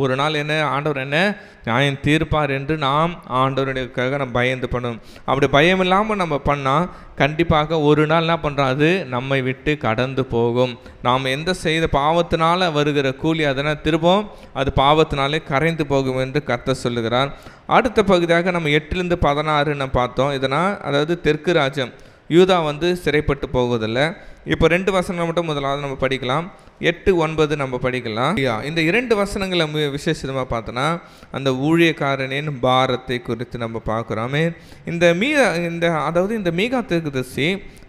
S1: ஒரு நாள் என்ன ஆண்டவர் என்ன நியாயம் தீர்ப்பார் என்று நாம் ஆண்டவருடையக்காக நம்ம பயந்து பண்ணணும். அப்படி பயம் இல்லாமல் நம்ம பண்ணால் கண்டிப்பாக ஒரு நாள் என்ன பண்ணுறோம், அது நம்மை விட்டு கடந்து போகும். நாம் எந்த செய்த பாவத்தினால் வருகிற கூலி அதனால் திரும்பவும் அது பாவத்தினாலே கரைந்து போகும் என்று கர்த்தர் சொல்லுகிறார். அடுத்த பகுதியாக நம்ம 8லிருந்து 16 நம்ம பார்த்தோம். இதனால் அதாவது தெற்கு ராஜ்யம் யூதா சிறைப்பட்டு போகுதில்லை. இப்போ 2 வசனம் மட்டும் முதலாவது நம்ம படிக்கலாம். 8-9 நம்ம படிக்கலாம். இந்த 2 வசனங்களை விசேஷமாக பார்த்தோன்னா அந்த ஊழியக்காரனின் பாரத்தை குறித்து நம்ம பார்க்குறோமே. இந்த மீகா தீர்க்கதரிசி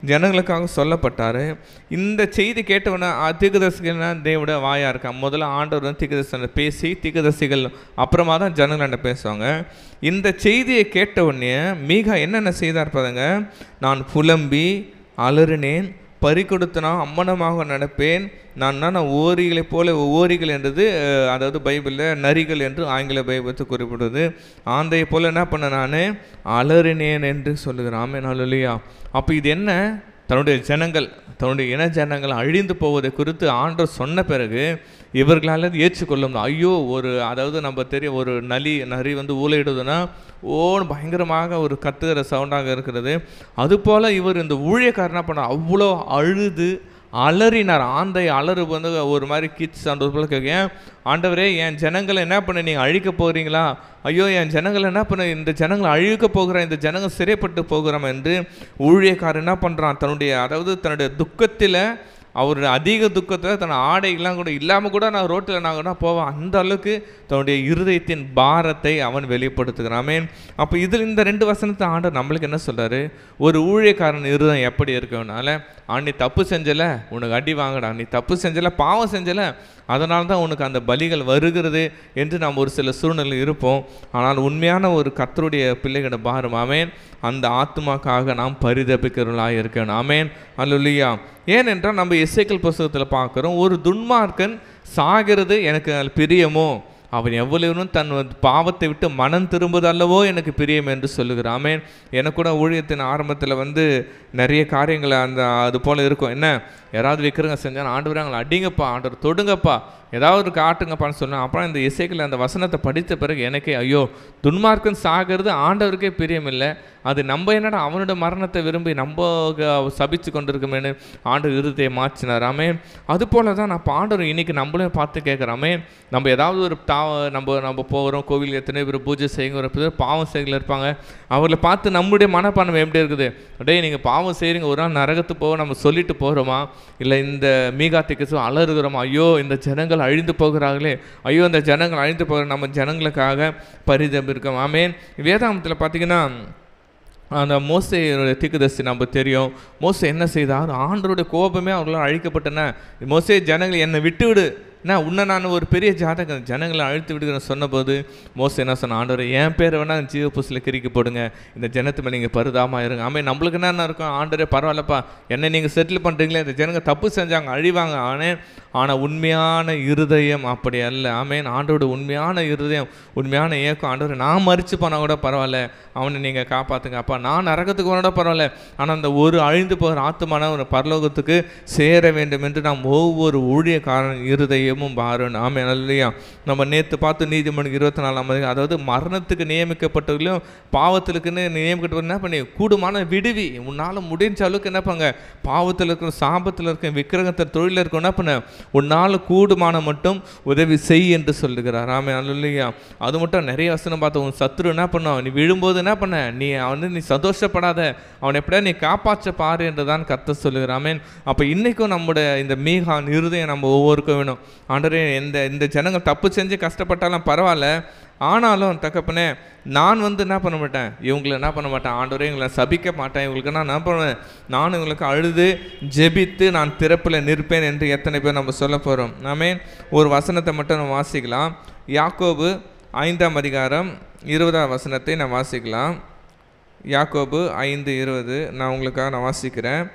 S1: ஜனங்களுக்காக சொல்லப்பட்டார். இந்த செய்தி கேட்டவொன்னே தீர்க்கதரிசிகள்னா தேவனுடைய வாயாக இருக்கான். முதல்ல ஆண்டவர் வந்து தீர்க்கதரிசி பேசி தீர்க்கதரிசிகள் அப்புறமா தான் ஜனங்கள்கிட்ட பேசுவாங்க. இந்த செய்தியை கேட்டவுடனே மீகா என்னென்ன செய்தார் பாருங்க. நான் புலம்பி அலறினேன், பறி கொடுத்தனா அம்மனமாக நடப்பேன், நான் ஓரிகளை போல, ஓரிகள் என்றது அதாவது பைபிளில் நரிகள் என்று ஆங்கில பைபிளத்தை குறிப்பிடுவது. ஆந்தையை போல என்ன பண்ண நான் அலறினேன் என்று சொல்லுகிறேன். ஆமென் ஹல்லேலூயா. அப்போ இது என்ன? தன்னுடைய ஜனங்கள், தன்னுடைய இன ஜனங்கள் அழிந்து போவதை குறித்து ஆண்டவர் சொன்ன பிறகு இவர்களால் ஏற்றுக்கொள்ளும். ஐயோ, அதாவது நம்ம தெரியும், ஒரு நரி வந்து ஊழையிடுதுன்னா பயங்கரமாக ஒரு கத்துகிற சவுண்டாக இருக்கிறது. அதுபோல் இவர் இந்த ஊழியக்காரனா பண்ண அவ்வளோ அழுது அலறினார். ஆந்தை அலறு வந்து ஒரு மாதிரி கிட்ஸ் அந்த போல கேட்க, ஆண்டவரே என் ஜனங்களை என்ன பண்ண நீங்கள் அழிக்க போகிறீங்களா? ஐயோ, என் ஜனங்களை என்ன பண்ண, இந்த ஜனங்களை அழிக்க போகிறேன், இந்த ஜனங்கள் சிறைப்பட்டு போகிறோம் என்று ஊழியக்காரன் என்ன பண்ணுறான்? தன்னுடைய துக்கத்தில், அவருடைய அதிக துக்கத்தில் தன் ஆடைகள்லாம் கூட இல்லாமல் கூட நான் ரோட்டில் நான் கூட போவேன். அந்த அளவுக்கு தன்னுடைய இருதயத்தின் பாரத்தை அவன் வெளிப்படுத்துகிறான். அப்போ இதில் இந்த 2 வசனத்தை ஆண்டவர் நம்மளுக்கு என்ன சொல்கிறாரு? ஒரு ஊழியக்காரன் இருதயம் எப்படி இருக்கனால, நீ தப்பு செஞ்சலை உனக்கு அடி வாங்கடா, நீ தப்பு செஞ்சலை பாவம் செஞ்சலை அதனால தான் உனக்கு அந்த பலிகள் வருகிறது என்று நாம் ஒரு சில சூழ்நிலை இருப்போம். ஆனால் உண்மையான ஒரு கர்த்தருடைய பிள்ளைகளோட பாரம் ஆமேன் அந்த ஆத்மாக்காக நாம் பரிதபிக்கிறவர்களாக இருக்கணும். ஆமேன் அல்லேலூயா. ஏனென்றால் நம்ம எசேக்கியேல் புத்தகத்தில் பார்க்குறோம், ஒரு துன்மார்க்கன் சாகிறது எனக்கு பிரியமோ, அவன் எவ்வளவும் தன் பாவத்தை விட்டு மனம் திரும்புவது அல்லவோ எனக்கு பிரியம் என்று சொல்லுகிறான். ஆமேன். எனக்கு கூட ஊழியத்தின் ஆரம்பத்தில் வந்து நிறைய காரியங்களை அது போல் இருக்கும். என்ன, யாராவது விற்கிறங்க செஞ்சால் ஆண்டவரே அவங்களை அடிங்கப்பா, ஆண்டவர் தொடுங்கப்பா, ஏதாவது காட்டுங்கப்பான்னு சொன்னேன். அப்புறம் இந்த இசைக்கில் அந்த வசனத்தை படித்த பிறகு எனக்கே ஐயோ, துன்மார்க்கன் சாகிறது ஆண்டவருக்கே பிரியம் இல்லை, அது நம்ம என்னடா அவனோட மரணத்தை விரும்பி நம்ம சபிச்சு கொண்டிருக்கோமேனு ஆண்டவர் இருதயத்தை மாற்றினார். ஆமேன். அதுபோல தான் நான் ஆண்டவர் இன்னைக்கு நம்மளும் பார்த்து கேட்குறாமே, நம்ம ஏதாவது ஒரு நம்ம போகிறோம் கோவில், எத்தனை பேர் பூஜை செய்யுங்க, ஒரு பேர் பாவம் செய்யல இருப்பாங்க, அவர்களை பார்த்து நம்மளுடைய மனப்பான்மை எப்படி இருக்குது? அப்படியே நீங்கள் பாவம் செய்கிறீங்க, ஒரு நாள் நரகத்து போக நம்ம சொல்லிட்டு போகிறோமா, இல்லை இந்த மீகாத்திக்கு அலறுகிறோமா, ஐயோ இந்த ஜனங்கள் அழிந்து போகிறார்களே, ஐயோ இந்த ஜனங்கள் அழிந்து போகிற நம்ம ஜனங்களுக்காக பரிதபிக்கிறோம். ஆமேன். வேதாகமத்தில் பார்த்தீங்கன்னா அந்த மோசேயுடைய தீர்க்கதரிசி நம்ம தெரியும். மோசே என்ன செய்தார்? ஆண்டவருடைய கோபமே அவர்களால் அழிக்கப்பட்டன. மோசே ஜனங்களை என்னை விட்டு விடு, உன்னை நான் ஒரு பெரிய ஜனங்களை அழுத்தி விடுகிறேன் சொன்னபோது மோசே என்ன சொன்ன? ஆண்டவர் என் பேரை வேணா ஜீவ புஸ்தகத்தில் கிறுக்கி போடுங்க, இந்த ஜனத்து மேலே நீங்கள் பரிதாபமாக இருங்க. ஆமாம், நம்மளுக்கு என்ன இருக்கும்? ஆண்டவரே பரவாயில்லப்பா, என்னை நீங்கள் செட்டில் பண்ணுறீங்களே, இந்த ஜனங்க தப்பு செஞ்சாங்க அழிவாங்க. ஆனால் உண்மையான இருதயம் அப்படி அல்ல. ஆமேன். ஆண்டோட உண்மையான இருதயம், உண்மையான ஏக்கம், ஆண்டவர் நான் மறித்து போனால் கூட பரவாயில்ல, அவனை நீங்கள் காப்பாற்றுங்க அப்பா, நான் நரகத்துக்கு போனோட பரவாயில்ல, ஆனால் அந்த ஒரு அழிந்து போகிற ஆத்மான ஒரு பரலோகத்துக்கு சேர வேண்டும் என்று நாம் ஒவ்வொரு ஊழியக்காரன் இருதயம் பாருன்னு. ஆமென் அல்லேலூயா. நம்ம நேற்று பார்த்து நீதிமொழி 24 அதாவது மரணத்துக்கு நியமிக்கப்பட்டவர்களையும் பாவத்திற்குன்னு நியமிக்கப்பட்டவர்கள் என்ன பண்ணி கூடுமான விடுவி, உன்னால் முடிஞ்ச அளவுக்கு என்ன பண்ணுங்க, பாவத்தில் இருக்கிற சாபத்தில் இருக்க விக்கிரகத்தை தொழிலில் இருக்கும் என்ன பண்ண, உன்னால் கூடுமான மட்டும் உதவி செய் என்று சொல்லுகிறார். ஆமென் அல்லேலூயா. அது மட்டும் நிறைய வசனம் பார்த்தோம். உன் சத்துரு என்ன பண்ணும், நீ விழும்போது என்ன பண்ண, நீ சந்தோஷப்படாத, அவனை எப்படியா நீ காப்பாற்ற பாரு என்று தான் கர்த்தர் சொல்லுகிறார். ஆமென். அப்போ இன்றைக்கும் நம்முடைய இந்த மீகான் இருதயம் நம்ம ஒவ்வொருக்கும் வேணும். ஆண்டவரே இந்த ஜனங்கள் தப்பு செஞ்சு கஷ்டப்பட்டாலும் பரவாயில்ல, ஆனாலும் தகப்பனே நான் என்ன பண்ண மாட்டேன், இவங்களை என்ன பண்ண மாட்டேன், ஆண்டவரே இவங்களை சபிக்க மாட்டேன், இவங்களுக்கு நான் என்ன பண்ணுவேன், நான் இவங்களுக்கு அழுது ஜெபித்து நான் திறப்பில் நிற்பேன் என்று எத்தனை பேர் நம்ம சொல்ல போகிறோம். ஆமென். ஒரு வசனத்தை மட்டும் நம்ம வாசிக்கலாம். யாக்கோபு 5ஆம் அதிகாரம் 20ஆம் வசனத்தை நான் வாசிக்கலாம். யாக்கோபு 5:20 நான் உங்களுக்காக வாசிக்கிறேன்.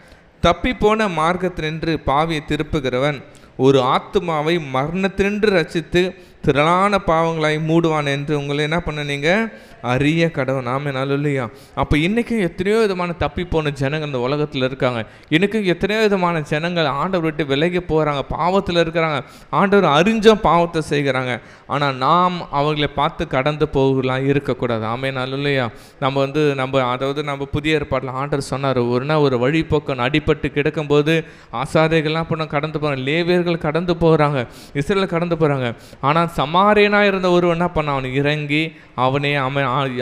S1: தப்பி போன மார்க்கத்தினின்று பாவியை திருப்புகிறவன் ஒரு ஆத்துமாவை மரணத்தினின்று ரட்சித்து திரளான பாவங்களாய் மூடுவான் என்று உங்களை என்ன பண்ண நீங்கள் அறிய கடவுள். ஆமென் அல்லேலூயா. அப்போ இன்றைக்கும் எத்தனையோ விதமான தப்பி போன ஜனங்கள் இந்த உலகத்தில் இருக்காங்க. இன்றைக்கும் எத்தனையோ விதமான ஜனங்கள் ஆண்டவர் விட்டு விலகி போகிறாங்க, பாவத்தில் இருக்கிறாங்க, ஆண்டவர் அறிஞ்சும் பாவத்தை செய்கிறாங்க. ஆனால் நாம் அவர்களை பார்த்து கடந்து போகலாம் இருக்கக்கூடாது. ஆமென் அல்லேலூயா. நம்ம புதிய ஏற்பாட்டில் ஆண்டவர் சொன்னார், ஒரு வழிபோக்கன் அடிபட்டு கிடக்கும்போது ஆசாரியர்கள்லாம் பண்ண கடந்து போகிறாங்க, லேவியர்கள் கடந்து போகிறாங்க, இஸ்ரவேல் கடந்து போகிறாங்க. ஆனால் ஆனால் சமாரியனாக இருந்த ஒருவன் என்ன பண்ண, அவன் இறங்கி அவனே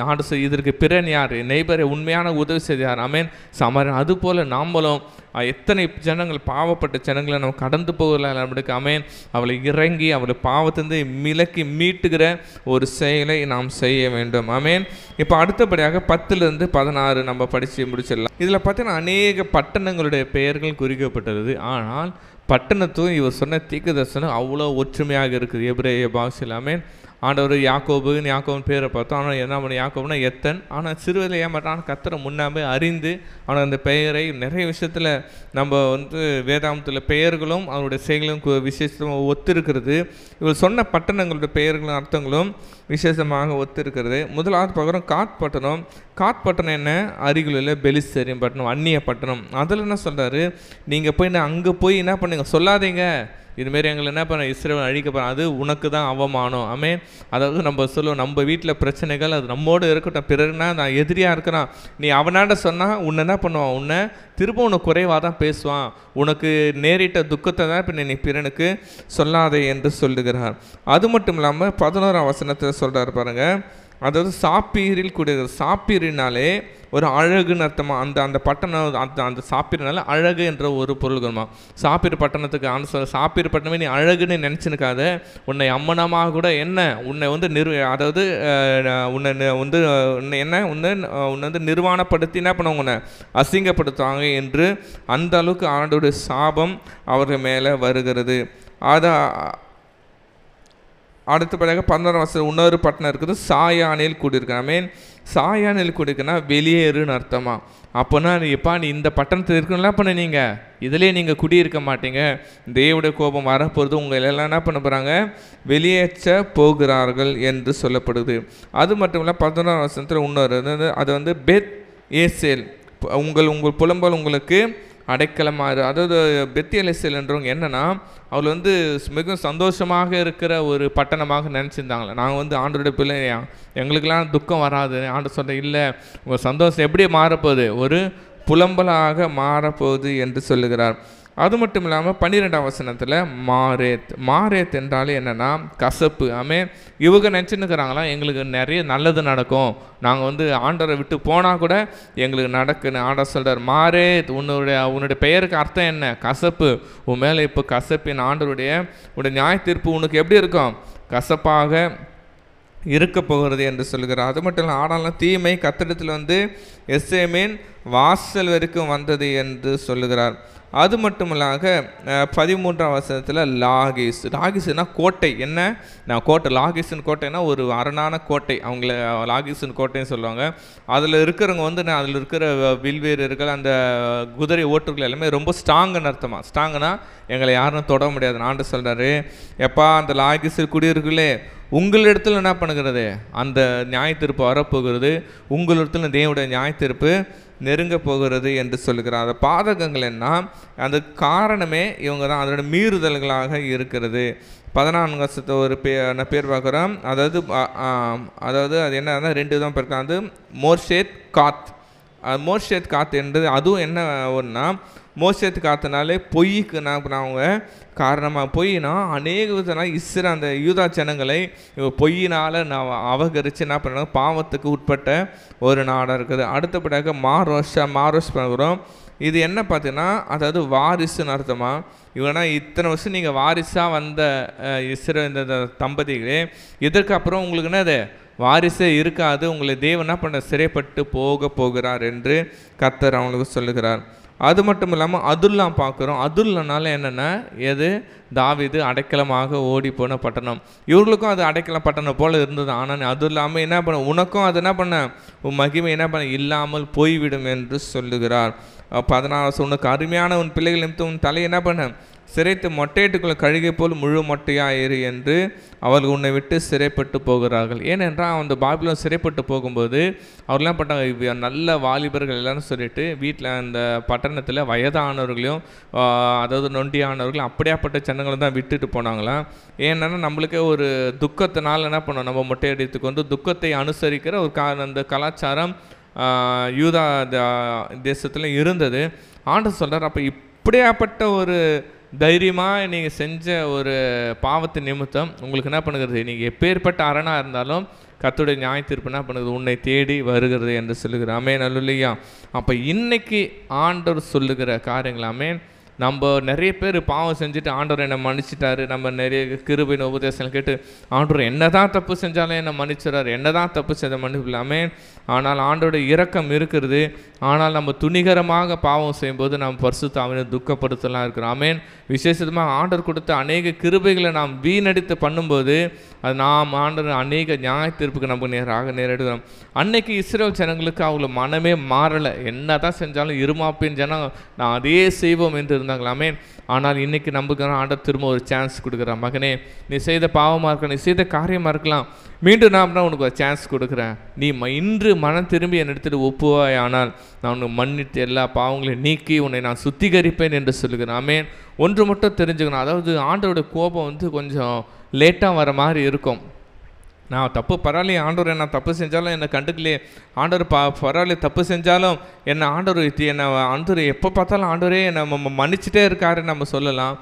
S1: ஆடு இதற்கு பிறன் யார், நெய்பரை உண்மையான உதவி செய்து யார், அமேன் சமாரியன். அதுபோல் நாமளும் எத்தனை ஜனங்கள் பாவப்பட்ட ஜனங்களை நம்ம கடந்து போகல நம்மளுக்கு, அமேன் அவளை இறங்கி அவளை பாவத்திலிருந்து மிளக்கி மீட்டுகிற ஒரு செயலை நாம் செய்ய வேண்டும், அமேன். இப்போ அடுத்தபடியாக 10-16 நம்ம படித்து முடிச்சிடலாம். இதில் பார்த்தீங்கன்னா அநேக பட்டணங்களுடைய பெயர்கள் குறிக்கப்பட்டது. ஆனால் பட்டணத்தும் இவர் சொன்ன தீர்க்கதரிசனம் அவ்வளோ ஒற்றுமையாக இருக்குது எபிரேய பாஷையில், ஆமென். ஆண்டவர் யாக்கோபுன்னு பேரை பார்த்தோம். ஆனால் என்ன பண்ண, யாக்கோபுனா எத்தன். ஆனால் சிறுவதில் ஏமாட்டான் கர்த்தரை முன்னாமே அறிந்து ஆனால் அந்த பெயரை நிறைய விஷயத்தில் நம்ம வேதாந்தத்தில் பெயர்களும் அவருடைய செயல்களும் விசேஷமாக ஒத்திருக்கிறது. இவர் சொன்ன பட்டணங்களுடைய பெயர்களும் அர்த்தங்களும் விசேஷமாக ஒத்திருக்கிறது. முதலாவது பார்க்குறோம் காத்பட்டணம். காத்பட்டணம் என்ன, அருகிலுள்ள பெலிஸ்தரின் பட்டணம், அந்நிய பட்டணம். அதில் என்ன சொல்கிறாரு, நீங்கள் போய் அங்கே போய் என்ன பண்ணுங்க, சொல்லாதீங்க இதுமாரி எங்களை என்ன பண்ண இஸ்ரவேல் அழிக்க போகிறோம், அது உனக்கு தான் அவமானம், ஆமென். அதாவது நம்ம சொல்லுவோம், நம்ம வீட்டில் பிரச்சனைகள் அது நம்மோடு இருக்கட்டும், பிறர்னா நான் எதிரியாக இருக்கிறான், நீ அவனாண்ட சொன்னால் உன்னை என்ன பண்ணுவான், உன்னை திரும்ப உனக்கு குறைவாக தான் பேசுவான், உனக்கு நேரிட்ட துக்கத்தை தான் இப்போ நீ பிறனுக்கு சொல்லாதே என்று சொல்லுகிறார். அது மட்டும் இல்லாமல் 11ஆம் வசனத்தில் சொல்கிறார் பாருங்கள், அதாவது சாப்பீரில் கூடிய, சாப்பீரினாலே ஒரு அழகுன்னு அர்த்தமாக, அந்த பட்டணம் அந்த சாப்பீர்னால அழகு என்ற ஒரு பொருள்கள்மா. சாப்பீர் பட்டணத்துக்கு ஆன்சர், சாப்பீர் பட்டணமே நீ அழகுன்னு நினச்சினுக்காத, உன்னை அம்மனமாக கூட என்ன உன்னை அதாவது உன்னை நிர்வாணப்படுத்தி என்ன பண்ணுவாங்க, உன்னை அசிங்கப்படுத்துவாங்க என்று அந்த அளவுக்கு ஆண்டோடைய சாபம் அவர்கள் மேலே வருகிறது. அடுத்தபடியாக 11ஆம் வசனம் இன்னொரு பட்டணம் இருக்குது, சாயானில் கூடியிருக்கு, ஆமென். சாயானில் கூடியிருக்குன்னா வெளியேறுன்னு அர்த்தமா. அப்போனா நீ இந்த பட்டணத்தில் இருக்குன்னா பண்ண நீங்கள் இதிலே நீங்கள் குடியிருக்க மாட்டீங்க, தேவனுடைய கோபம் வரப்போகிறது, உங்கள் எல்லாம் என்ன பண்ண போகிறாங்க, வெளியேற்ற போகிறார்கள் என்று சொல்லப்படுது. அது மட்டும் இல்லை 11ஆம் வசனத்தில் இன்னொரு அது பெத் ஏசேல், உங்கள் புலம்பல் உங்களுக்கு அடைக்கலமாக, அதாவது பெத்தியலேசேல் என்றவங்க என்னென்னா அவள் மிகவும் சந்தோஷமாக இருக்கிற ஒரு பட்டணமாக நினச்சிருந்தாங்களே. நாங்கள் ஆண்டோடைய பிள்ளையா, எங்களுக்கெல்லாம் துக்கம் வராது. ஆண்டு சொல்ல இல்லை, உங்கள் சந்தோஷம் எப்படி மாறப்போகுது, ஒரு புலம்பலாக மாறப்போகுது என்று சொல்லுகிறார். அது மட்டும் இல்லாமல் 12ஆம் வசனத்தில் மாரேத் என்றாலே என்னென்னா கசப்பு, ஆமே. இவங்க நினச்சின்னுக்கிறாங்களா எங்களுக்கு நிறைய நல்லது நடக்கும், நாங்கள் ஆண்டவரை விட்டு போனால் கூட எங்களுக்கு நடக்குன்னு. ஆண்டவர் சொல்கிறார், மாரேத் உன்னுடைய பெயருக்கு அர்த்தம் என்ன, கசப்பு. உன் மேலே இப்போ கசப்பின் ஆண்டவருடைய நியாய தீர்ப்பு உனக்கு எப்படி இருக்கும், கசப்பாக இருக்க போகிறது என்று சொல்கிறார். அது மட்டும் இல்லை, ஆனாலும் தீமை கத்திடத்தில் எஸ்ஏமின் வாசல் வரைக்கும் வந்தது என்று சொல்லுகிறார். அது மட்டுமில்லாக 13ஆம் வசனத்தில் லாகிஸ்னா கோட்டை. என்ன நான் கோட்டை, லாகிஸ்ன்னு கோட்டைன்னா ஒரு அரணான கோட்டை, அவங்கள லாகிஸ்ன்னு கோட்டைன்னு சொல்லுவாங்க. அதில் இருக்கிறவங்க அதில் இருக்கிற வில்வீரர்கள், அந்த குதிரை ஓட்டுகள் எல்லாமே ரொம்ப ஸ்ட்ராங்குன்னு அர்த்தமா. ஸ்ட்ராங்குனா எங்களை யாரும் தொட முடியாது. ஆண்டு சொல்கிறாரு, எப்பா அந்த லாகிஸில் குடியிருக்குள்ளே உங்களிடத்தில் என்ன பண்ணுகிறது, அந்த நியாய தீர்ப்பு வரப்போகிறது, உங்களிடத்தில் தேவனுடைய நியாய தீர்ப்பு நெருங்க போகிறது என்று சொல்லுகிறார். அந்த பாதகங்கள் என்ன, அந்த காரணமே இவங்க தான், அதோட மீறுதல்களாக இருக்கிறது. 14 வருஷத்தை ஒரு பேர் பார்க்குறோம். அதாவது அது என்ன 2 தான் பேர், அது மோர்ஷேத் காத் என்றது. அதுவும் என்ன ஒன்றா, மோர்ஷேத் காத்துனாலே பொய்க்கு அவங்க காரணமாக, பொய்னா அநேக விதத்தில் அந்த யூதா ஜனங்களை பொய்யினால் நான் அவகரித்து என்ன பண்ணுறாங்க, பாவத்துக்கு உட்பட்ட ஒரு நாடாக இருக்குது. அடுத்தபடியாக மாரோஷ் பண்ணுறோம். இது என்ன பார்த்தீங்கன்னா, அதாவது வாரிசுன்னு அர்த்தமா. இவனா இத்தனை வருஷம் நீங்கள் வாரிசாக வந்த இந்த தம்பதிகளே, இதற்கப்புறம் உங்களுக்கு என்னது வாரிசே இருக்காது, உங்களை தேவன் என்ன பண்ண சிறைப்பட்டு போகிறார் என்று கர்த்தர் அவங்களுக்கு சொல்லுகிறார். அது மட்டும் இல்லாமல் அதுல்லாம் பார்க்குறோம். அதுல்லனால என்னென்னா, எது தாவீது அடைக்கலமாக ஓடி போன பட்டணம். இவர்களுக்கும் அது அடைக்கலம் பட்டணம் போல் இருந்தது. ஆனால் அது இல்லாமல் என்ன பண்ண, உனக்கும் அது என்ன பண்ண, உன் மகிமை என்ன பண்ண இல்லாமல் போய்விடும் என்று சொல்லுகிறார். 14 உனக்கு அருமையான உன் பிள்ளைகள் நிமித்தம் உன் தலை என்ன பண்ண சிறைத்து மொட்டையிட்டுக்குள்ள கழுகை போல் முழு மொட்டையாயிரு என்று அவர்கள் உன்னை விட்டு சிறைப்பட்டு போகிறார்கள். ஏனென்றால் அந்த பாபிலோன் சிறைப்பட்டு போகும்போது அவர்லாம் பண்ணாங்க, நல்ல வாலிபர்கள் எல்லாரும் சொல்லிட்டு வீட்டில் அந்த பட்டணத்தில் வயதானவர்களையும் அதாவது நொண்டியானவர்களும் அப்படியாப்பட்ட ஜனங்களும் தான் விட்டுட்டு போனாங்களாம். ஏன்னா நம்மளுக்கே ஒரு துக்கத்தினால் என்ன பண்ணோம், நம்ம மொட்டையடித்துக்கு துக்கத்தை அனுசரிக்கிற ஒரு அந்த கலாச்சாரம் யூதா தேசத்தில் இருந்தது. ஆண்டவர் சொல்கிறார், அப்போ இப்படியாப்பட்ட ஒரு தைரியமாக நீங்கள் செஞ்ச ஒரு பாவத்தின் நிமித்தம் உங்களுக்கு என்ன பண்ணுகிறது, நீங்கள் எப்பேற்பட்ட அரணாக இருந்தாலும் கர்த்தருடைய நியாய தீர்ப்பு என்ன பண்ணுறது, உன்னை தேடி வருகிறது என்று சொல்லுகிற. ஆமென், அல்லேலூயா. அப்போ இன்னைக்கு ஆண்டவர் சொல்லுகிற காரியங்கள், ஆமென், நம்ம நிறைய பேர் பாவம் செஞ்சுட்டு ஆண்டவர் என்னை மன்னிச்சிட்டாரு, நம்ம நிறைய கிருபையின் உபதேசங்கள் கேட்டு ஆண்டவர் என்ன தான் தப்பு செஞ்சாலும் என்னை மன்னிச்சிடறாரு, என்ன தான் தப்பு செஞ்ச மன்னிப்பில்லாமே. ஆனால் ஆண்டோடைய இரக்கம் இருக்கிறது. ஆனால் நம்ம துணிகரமாக பாவம் செய்யும்போது நம்ம பரிசுத்த ஆவியை துக்கப்படுத்தலாம் இருக்கிறோம். ஆமென். விசேஷமாக ஆண்டவர் கொடுத்த அநேக கிருபைகளை நாம் வீணடித்து பண்ணும்போது அது நாம் ஆண்டவர் அநேக நியாய தீர்ப்புக்கு நமக்கு நேரிடுகிறோம். அன்னைக்கு இஸ்ரேல் ஜனங்களுக்கு அவங்கள மனமே மாறலை, என்ன தான் செஞ்சாலும் இருமாப்பின் ஜனம் நான் அதே செய்வோம் என்று இருந்தாங்களாமே. ஆனால் இன்றைக்கி நமக்கு ஆண்டவர் திரும்ப ஒரு சான்ஸ் கொடுக்குறான். மகனே, நீ செய்த பாவமாக இருக்கலாம், நீ செய்த காரியமாக இருக்கலாம், மீண்டும் நான் தான் உனக்கு ஒரு சான்ஸ் கொடுக்குறேன். நீ இன்று மனம் திரும்பி என்னை எடுத்துகிட்டு ஒப்புவாய், ஆனால் நான் உன்னை மன்னித்து எல்லா பாவங்களையும் நீக்கி உன்னை நான் சுத்திகரிப்பேன் என்று சொல்லுகிறேன். ஆமென். ஒன்று மட்டும் தெரிஞ்சுக்கணும், அதாவது ஆண்டவருடைய கோபம் கொஞ்சம் லேட்டாக வர மாதிரி இருக்கும். நான் தப்பு பரவாயில்லையே, ஆண்டவர் நான் தப்பு செஞ்சாலும் என்னை கண்டுக்கலையே, ஆண்டவர் பரவாயில்லையே தப்பு செஞ்சாலும் என்னை ஆண்டவர் எப்போ பார்த்தாலும் ஆண்டவரே என்னை மன்னிச்சிட்டே இருக்காரு நம்ம சொல்லலாம்.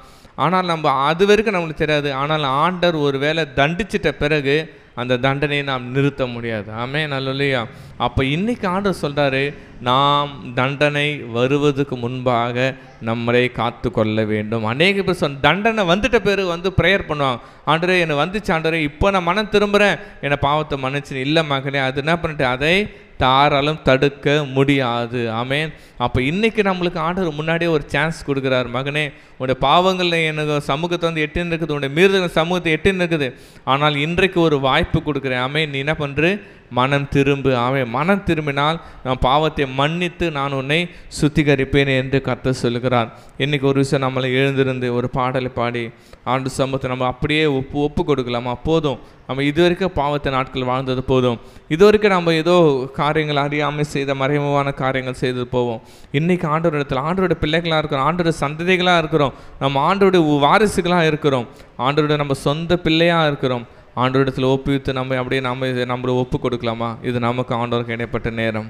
S1: ஆனால் நம்ம அது வரைக்கும் நம்மளுக்கு தெரியாது. ஆனால் ஆண்டவர் ஒரு வேளை தண்டிச்சிட்ட பிறகு அந்த தண்டனையை நாம் நிறுத்த முடியாது. ஆமென், அல்லேலூயா. அப்போ இன்றைக்கி ஆண்டவர் சொல்கிறாரு, நாம் தண்டனை வருவதுக்கு முன்பாக நம்மளை காத்து கொள்ள வேண்டும். அநேக பேர் தண்டனை வந்துட்ட பேர் ப்ரேயர் பண்ணுவாங்க, ஆண்டவரே என்னை வந்துச்சு, ஆண்டவரே இப்போ நான் மனம் திரும்புகிறேன், என்னை பாவத்தை மன்னிச்சு. இல்லை மகனே, அது என்ன பண்ணிட்டு அதை தாராலும் தடுக்க முடியாது. ஆமென். அப்போ இன்றைக்கி நம்மளுக்கு ஆண்டவர் முன்னாடியே ஒரு சான்ஸ் கொடுக்குறாரு. மகனே, உன்னுடைய பாவங்களில் எனக்கு சமூகத்தை எட்டின்னு இருக்குது, உன்னுடைய மீறுதல் சமூகத்தை எட்டின்னு இருக்குது, ஆனால் இன்றைக்கு ஒரு வாய்ப்பு கொடுக்குறேன். ஆமென். நீ என்ன பண்ணுற, மனம் திரும்பு. ஆமென். மனம் திரும்பினால் நான் பாவத்தை மன்னித்து நான் உன்னை சுத்திகரிப்பேன் என்று கர்த்தர் சொல்லுகிறார். இன்றைக்கி ஒரு விஷயம் நம்மளை எழுந்திருந்து ஒரு பாடலை பாடி ஆண்டு சமூகத்தை நம்ம அப்படியே ஒப்பு கொடுக்கலாமா? போதும், நம்ம இதுவரைக்கும் பாவத்தை நாட்கள் வாழ்ந்தது போதும். இதுவரைக்கும் நம்ம ஏதோ காரியங்கள் அறியாமல் செய்த மறைமுகமான காரியங்கள் செய்தது போவோம். இன்றைக்கி ஆண்டவர் இடத்துல ஆண்டவருடைய பிள்ளைகளாக இருக்கிறோம், ஆண்டவருடைய சந்ததிகளாக இருக்கிறோம், நம்ம ஆண்டவருடைய வாரிசுகளாக இருக்கிறோம், ஆண்டவருடைய நம்ம சொந்த பிள்ளையாக இருக்கிறோம். ஆண்டவரிடத்தில் ஒப்புவித்து நம்ம அப்படியே நம்மளை ஒப்பு கொடுக்கலாமா? இது நமக்கு ஆண்டவருக்கு இடைப்பட்ட நேரம்.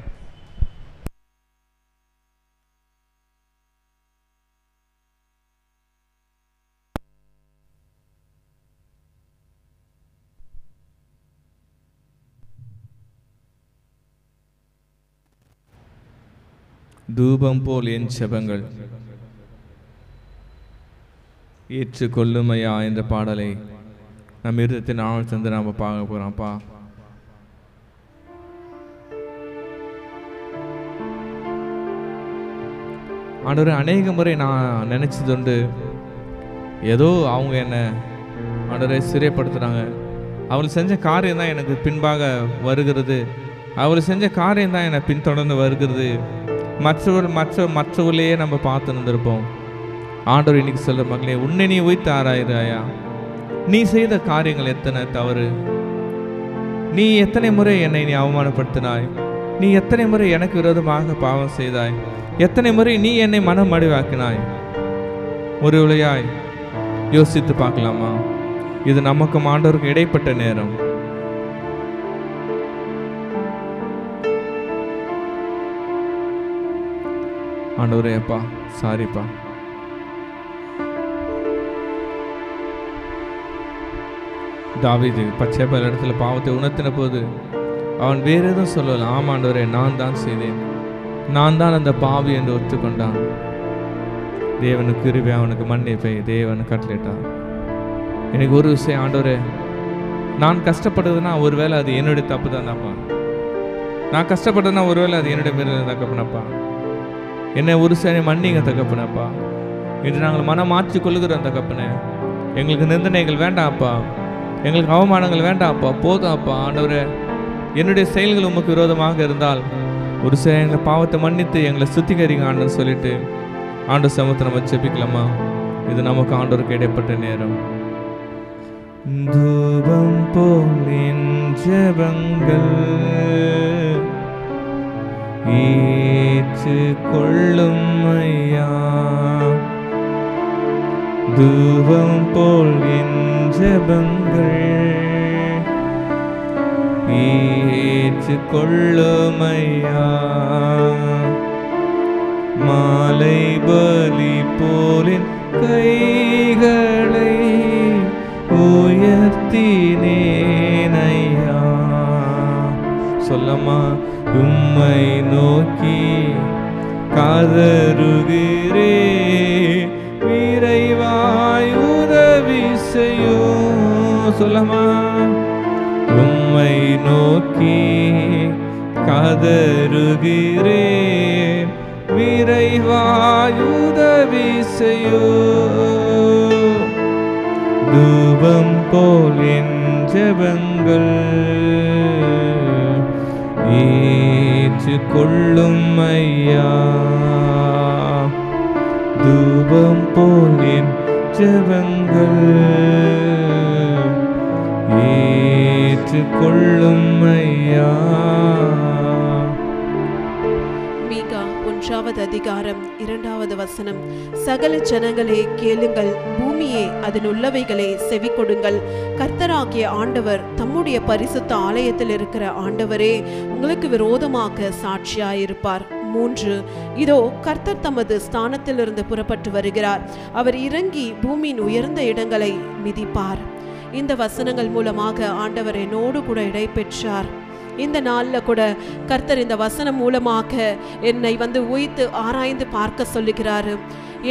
S1: தூபம் போல் என் செபங்கள் ஏற்றுக்கொள்ளுமையா என்ற பாடலை நம்ம இருதயத்தின் ஆழ் தந்து நாம் பார்க்க போகிறோம்ப்பா. ஆண்டவரே, அநேக முறை நான் நினச்சதுண்டு, ஏதோ அவங்க என்னை ஆண்டவரை சிறைப்படுத்துகிறாங்க, அவள் செஞ்ச காரியம் தான் எனக்கு பின்பாக வருகிறது, அவள் செஞ்ச காரியம் தான் என்னை பின்தொடர்ந்து வருகிறது, மற்றவர்களையே நம்ம பார்த்து இருந்திருப்போம். ஆண்டவர் இன்னைக்கு சொல்ற, மகளே, உன்னை நீ உய்த்து ஆராயிராயா? நீ செய்த காரியங்கள் எத்தனை தவறு, நீ எத்தனை முறை என்னை நீ அவமானப்படுத்தினாய், நீ எத்தனை முறை எனக்கு விரோதமாக பாவம் செய்தாய், எத்தனை முறை நீ என்னை மனம் மடிவாக்கினாய். ஒரு விளையாய் யோசித்து பார்க்கலாமா? இது நமக்கும் ஆண்டவருக்கு இடைப்பட்ட நேரம். ஆண்டவரே, அப்பா சாரிப்பா, தாவீது பச்சைப்பல் இடத்துல பாவத்தை உணர்த்தின போது அவன் வேற எதுவும் சொல்லல. ஆமாண்டவரே, நான் தான் செய்தேன், நான் தான் அந்த பாவி என்று ஒத்துக்கொண்டான். தேவனுக்கு கிருபை, அவனுக்கு மன்னிப்பை தேவன் கட்டளையிட்டான். எனக்கு ஒரு விஷயம், ஆண்டவரே, நான் கஷ்டப்படுறதுன்னா ஒருவேளை அது என்னுடைய தப்பு தான்ப்பா, நான் கஷ்டப்படுறதுன்னா ஒருவேளை அது என்னுடைய மீறல் தகப்பனப்பா, என்னை ஒரு சரி மன்னிங்க தகப்பனப்பா. இன்று நாங்கள் மனம் மாற்றி கொள்ளுகிறோம் தகப்பனே. எங்களுக்கு நிந்தனைகள் வேண்டாம்ப்பா, எங்களுக்கு அவமானங்கள் வேண்டாம்ப்பா, போதும் அப்பா. ஆண்டவரே, என்னுடைய செயல்கள் உமக்கு விரோதமாக இருந்தால் ஒரு சில எங்கள் பாவத்தை மன்னித்து எங்களை சுத்திகரிங்க ஆண்டவர் சொல்லிட்டு ஆண்டவர் சமூகத்தை நம்ம ஜெபிக்கலாமா? இது நமக்கு ஆண்டவருக்கு இடைப்பட்ட நேரம். தூபம் போல் என் ஜெபங்கள் ஏற்றுக்கொள்ளும் ஐயா, தூபம் போல் என் ஜெபங்கள் ஏற்றுக்கொள்ளும் ஐயா, மாலை பலி போலின் கைகளை உயர்த்தினேன் ஐயா. சொல்லமா, உம்மை நோக்கி கதறுகிறே, விரைவாய் உதவி செய்யும். சொல்லமா, உம்மை நோக்கி கதறுகிறேன், விரைவாய் உதவி செய்யும். தூபம் போல் என் ஜெபங்கள் ஏற்றுக்கொள்ளும் ஐயா. தூபம் போல் என் ஜெபங்கள் ஏற்றுக்கொள்ளும் ஐயா.
S2: மீகா 1 அதிகாரம் 2 வசனம். சகல ஜனங்களே கேளுங்கள், பூமியே அதன் உள்ளவைகளே செவி கொடுங்கள். கர்த்தராகிய ஆண்டவர் தம்முடைய பரிசுத்த ஆலயத்தில் இருக்கிற ஆண்டவரே உங்களுக்கு விரோதமாக சாட்சியாயிருப்பார். 3. இதோ கர்த்தர் தமது ஸ்தானத்திலிருந்து புறப்பட்டு வருகிறார். அவர் இறங்கி பூமியின் உயர்ந்த இடங்களை மிதிப்பார். இந்த வசனங்கள் மூலமாக ஆண்டவர் என்னோடு கூட இடைபெற்றார். இந்த நாளில் கூட கர்த்தர் இந்த வசனம் மூலமாக என்னை உய்த்து ஆராய்ந்து பார்க்க சொல்லுகிறாரு.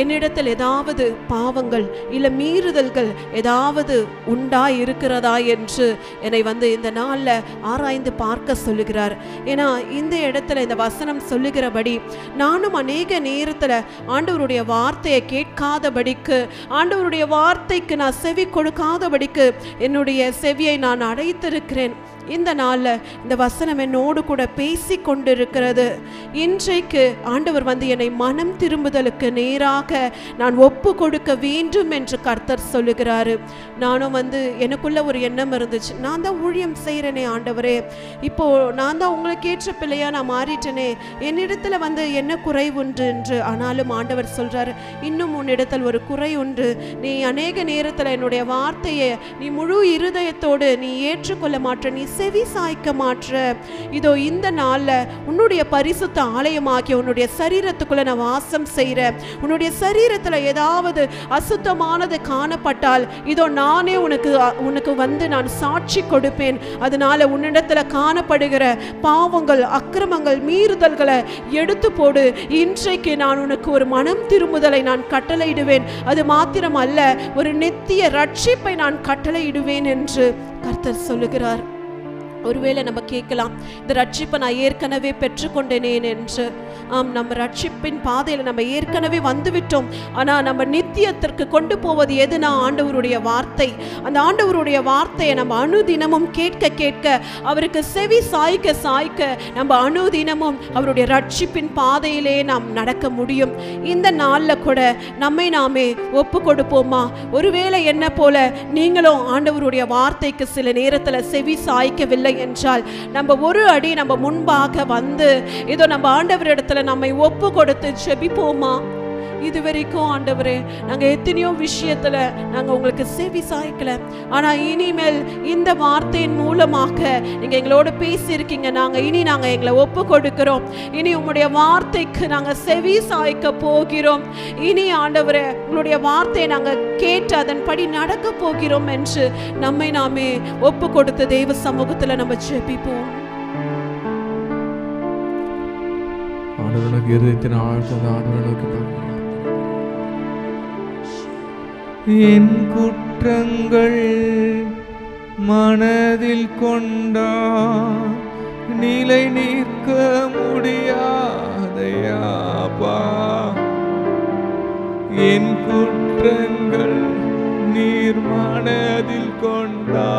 S2: என்னிடத்தில் ஏதாவது பாவங்கள் இல்லை மீறுதல்கள் ஏதாவது உண்டா இருக்கிறதா என்று என்னை இந்த நாளில் ஆராய்ந்து பார்க்க சொல்லுகிறார். ஏன்னா இந்த இடத்துல இந்த வசனம் சொல்லுகிறபடி நானும் அநேக நேரத்தில் ஆண்டவருடைய வார்த்தையை கேட்காதபடிக்கு, ஆண்டவருடைய வார்த்தைக்கு நான் செவி கொடுக்காதபடிக்கு என்னுடைய செவியை நான் அடைத்திருக்கிறேன். இந்த நாளில் இந்த வசனம் என்னோடு கூட பேசி கொண்டிருக்கிறது. இன்றைக்கு ஆண்டவர் என்னை மனம் திரும்புதலுக்கு நேராக நான் ஒப்பு கொடுக்க வேண்டும் என்று கர்த்தர் சொல்லுகிறாரு. நானும் எனக்குள்ள ஒரு எண்ணம் இருந்துச்சு, நான் தான் ஊழியம் செய்கிறேனே ஆண்டவரே, இப்போ நான் தான் உங்களுக்கு ஏற்ற பிள்ளையா நான் மாறிட்டேனே, என்னிடத்துல என்ன குறை உண்டு என்று. ஆனாலும் ஆண்டவர் சொல்றாரு, இன்னும் உன்னிடத்தில் ஒரு குறை உண்டு. நீ அநேக நேரத்தில் என்னுடைய வார்த்தையை நீ முழு இருதயத்தோடு நீ ஏற்றுக்கொள்ள மாற்ற, நீ செவி சாய்க்க மாற்ற. இதோ இந்த நாள்ல உன்னுடைய பரிசுத்த ஆலயமாகிய உன்னுடைய சரீரத்துக்குள்ள நான் வாசம் செய்கிற, உன்னுடைய சரீரத்துல ஏதாவது அசுத்தமானது காணப்பட்டால் இதோ நானே உனக்கு நான் சாட்சி கொடுப்பேன். அதனால உன்னிடத்துல காணப்படுகிற பாவங்கள், அக்கிரமங்கள், மீறுதல்களை எடுத்து போடு. இன்றைக்கு நான் உனக்கு ஒரு மனம் திரும்புதலை நான் கட்டளையிடுவேன். அது மாத்திரம் அல்ல, ஒரு நித்திய ரட்சிப்பை நான் கட்டளையிடுவேன் என்று கர்த்தர் சொல்லுகிறார். ஒருவேளை நம்ம கேட்கலாம், இந்த ரட்சிப்பை நான் ஏற்கனவே பெற்றுக்கொண்டேனேன் என்று. நம்ம ரட்சிப்பின் பாதையில் நம்ம ஏற்கனவே வந்துவிட்டோம். ஆனால் நம்ம நித்தியத்திற்கு கொண்டு போவது எதுனா ஆண்டவருடைய வார்த்தை. அந்த ஆண்டவருடைய வார்த்தையை நம்ம அனுதினமும் கேட்க கேட்க, அவருக்கு செவி சாய்க்க சாய்க்க நம்ம அனுதினமும் அவருடைய ரட்சிப்பின் பாதையிலே நாம் நடக்க முடியும். இந்த நாளில் கூட நம்மை நாமே ஒப்பு கொடுப்போமா? ஒருவேளை என்ன போல நீங்களும் ஆண்டவருடைய வார்த்தைக்கு சில நேரத்தில் செவி சாய்க்கவில்லை என்றால் நம்ம ஒரு அடி நம்ம முன்பாக இதோ நம்ம ஆண்டவரிடத்துல நம்மை ஒப்பு கொடுத்து ஜெபிப்போமா? இதுவரைக்கும் ஆண்டவரே நாங்கள் எத்தனையோ விஷயத்துல நாங்கள் உங்களுக்கு செவி சாய்க்கல, ஆனால் இனிமேல் இந்த வார்த்தையின் மூலமாக நீங்கள் எங்களோட பேசியிருக்கீங்க. நாங்கள் எங்களை ஒப்பு கொடுக்கிறோம். இனி உங்களுடைய வார்த்தைக்கு நாங்கள் செவி சாய்க்க போகிறோம். இனி ஆண்டவரே உங்களுடைய வார்த்தையை நாங்கள் கேட்டு அதன்படி நடக்க போகிறோம் என்று நம்மை நாமே ஒப்பு கொடுத்த தெய்வ சமூகத்தில் நம்ம ஜெபிப்போம்.
S1: என் குற்றங்கள் மனதில் கொண்டா நிலை நிற்க முடியாதையாப்பா. என் குற்றங்கள் நீர் மனதில் கொண்டா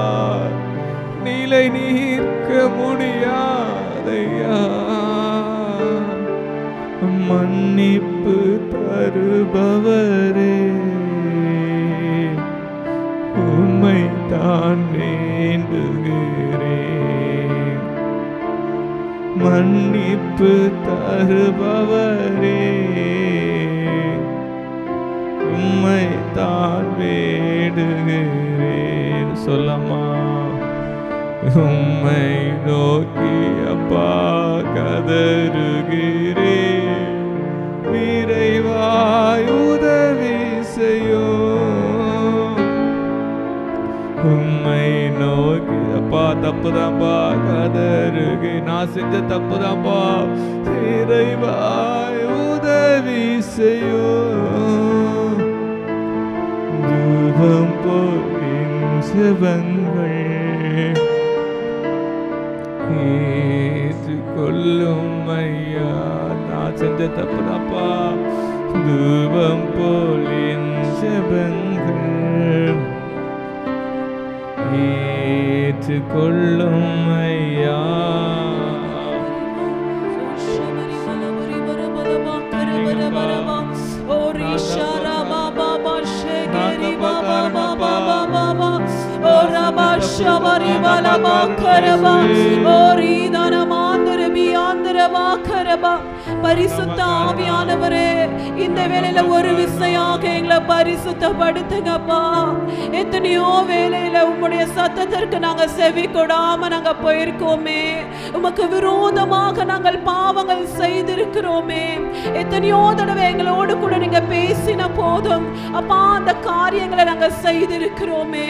S1: நிலை நிற்க முடியாதையா. மன்னிப்பு தருபவரே, உம்மை தான் வேண்டுகிறேன். மன்னிப்பு தருபவரே, உம்மை தான் வேண்டுகிறேன். சொல்லமா, உம்மை நோக்கி அப்பா கதறுகிறேன், விரைவாய் உதவி செய். தப்பு தான்ப்பா, கதறுகை நான் செஞ்ச தப்பு தான்ப்பா, இறைவாய் உதவி செய்யும். தூபம் போலின் செபங்கள் ஏற்றுக்கொள்ளும் ஐயா, நான் செஞ்ச தப்பு தான்ப்பா, தூபம் போலின் செபங்கள் ஏற்றுக்கொள்ளும் ஐயா.
S2: பரிசுத்த ஆவியானவரே, இந்த வேளையில ஒரு விசையாக எங்களை பரிசுத்தப்படுத்துங்கப்பா. எத்தனையோ வேளையில உம்முடைய சத்தத்திற்கு நாங்க செவி கொடாம நாங்க போயிருக்கோமே, உமக்கு விரோதமாக நாங்கள் பாவங்கள் செய்திருக்கிறோமே. எத்தனையோ தடவை எங்களோடு கூட நீங்க பேசின போதும் அப்பா அந்த காரியங்களை நாங்க செய்திருக்கிறோமே,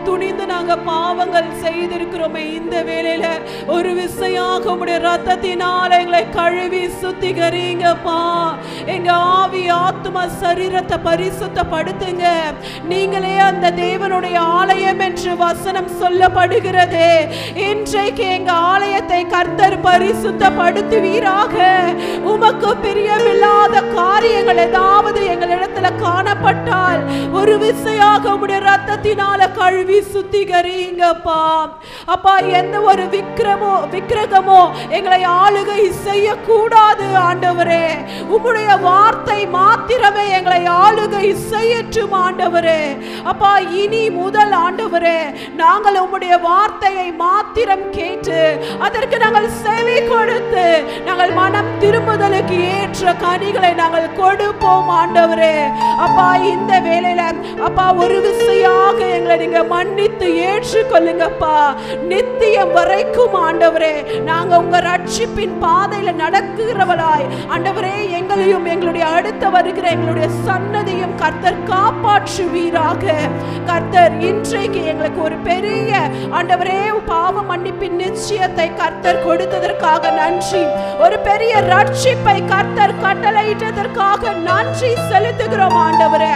S2: துணிந்து நாங்க பாவங்கள் செய்திருக்கிறோமே. இந்த வேளையில ஒரு விசையாக உம்முடைய ரத்தத்தினால எங்களை கழுவி சுத்திகரிங்கப்பா. எங்க ஆவி ஆத்தும சரீரத்தை பரிசுத்தப்படுத்துங்க. நீங்களே அந்த தேவனுடைய ஆலயம் என்று வசனம் சொல்லப்படுகிறது. இன்றைக்கு எங்க ஆலயத்தை கர்த்தர் பரிசுத்தப்படுத்துவீராக. உமக்கு பிரியமில்லாத காரியங்கள் ஏதாவது எங்களிடத்துல காணப்பட்டால் ஒரு விசையாக உம்முடைய ரத்தத்தினால கழுவி சுத்திகரிங்கப்பா. அப்பா, எந்த ஒரு விக்கிரகமோ எங்களை ஆளுகை செய்யக்கூடாது ஆண்டவரே. உம்முடைய வார்த்தை மாத்திரமே எங்களை ஆளுகை செய்யட்டும் ஆண்டவரே. அப்பா, இனி முதல் ஆண்டவரே நாங்கள் உம்முடைய வார்த்தையை மாத்திரம் கேட்டு அதற்கு நாங்கள் செவி கொடுத்து நாங்கள் மனம் திரும்புதலுக்கு ஏற்ற கனிகளை நாங்கள் கொடுப்போம் ஆண்டவரே. அப்பா, இந்த வேளையில அப்பா ஒரு விசையாக எங்களை நீங்க மன்னித்து ஏற்றுக்கொள்ளுங்கப்பா. நித்தியம் வரைக்கும் ஆண்டவரே நாங்க உங்க ரட்சிப்பின் பாதையில நடக்கிறவளாய் ஆண்டவரே எங்களையும் எங்களுடைய அடுத்த வருகிற எங்களுடைய சன்னதியும் கர்த்தர் காப்பாற்றுவீராக. கர்த்தர் இன்றைக்கு எங்களுக்கு ஒரு பெரிய ஆண்டவரே பாவ மன்னிப்பின் நிச்சயத்தை கர்த்தர் கொடுத்ததற்காக நன்றி. ஒரு பெரிய ரட்சிப்பை கர்த்தர் கட்டளையிட்டதற்காக நன்றி செலுத்துகிறோம் ஆண்டவரே.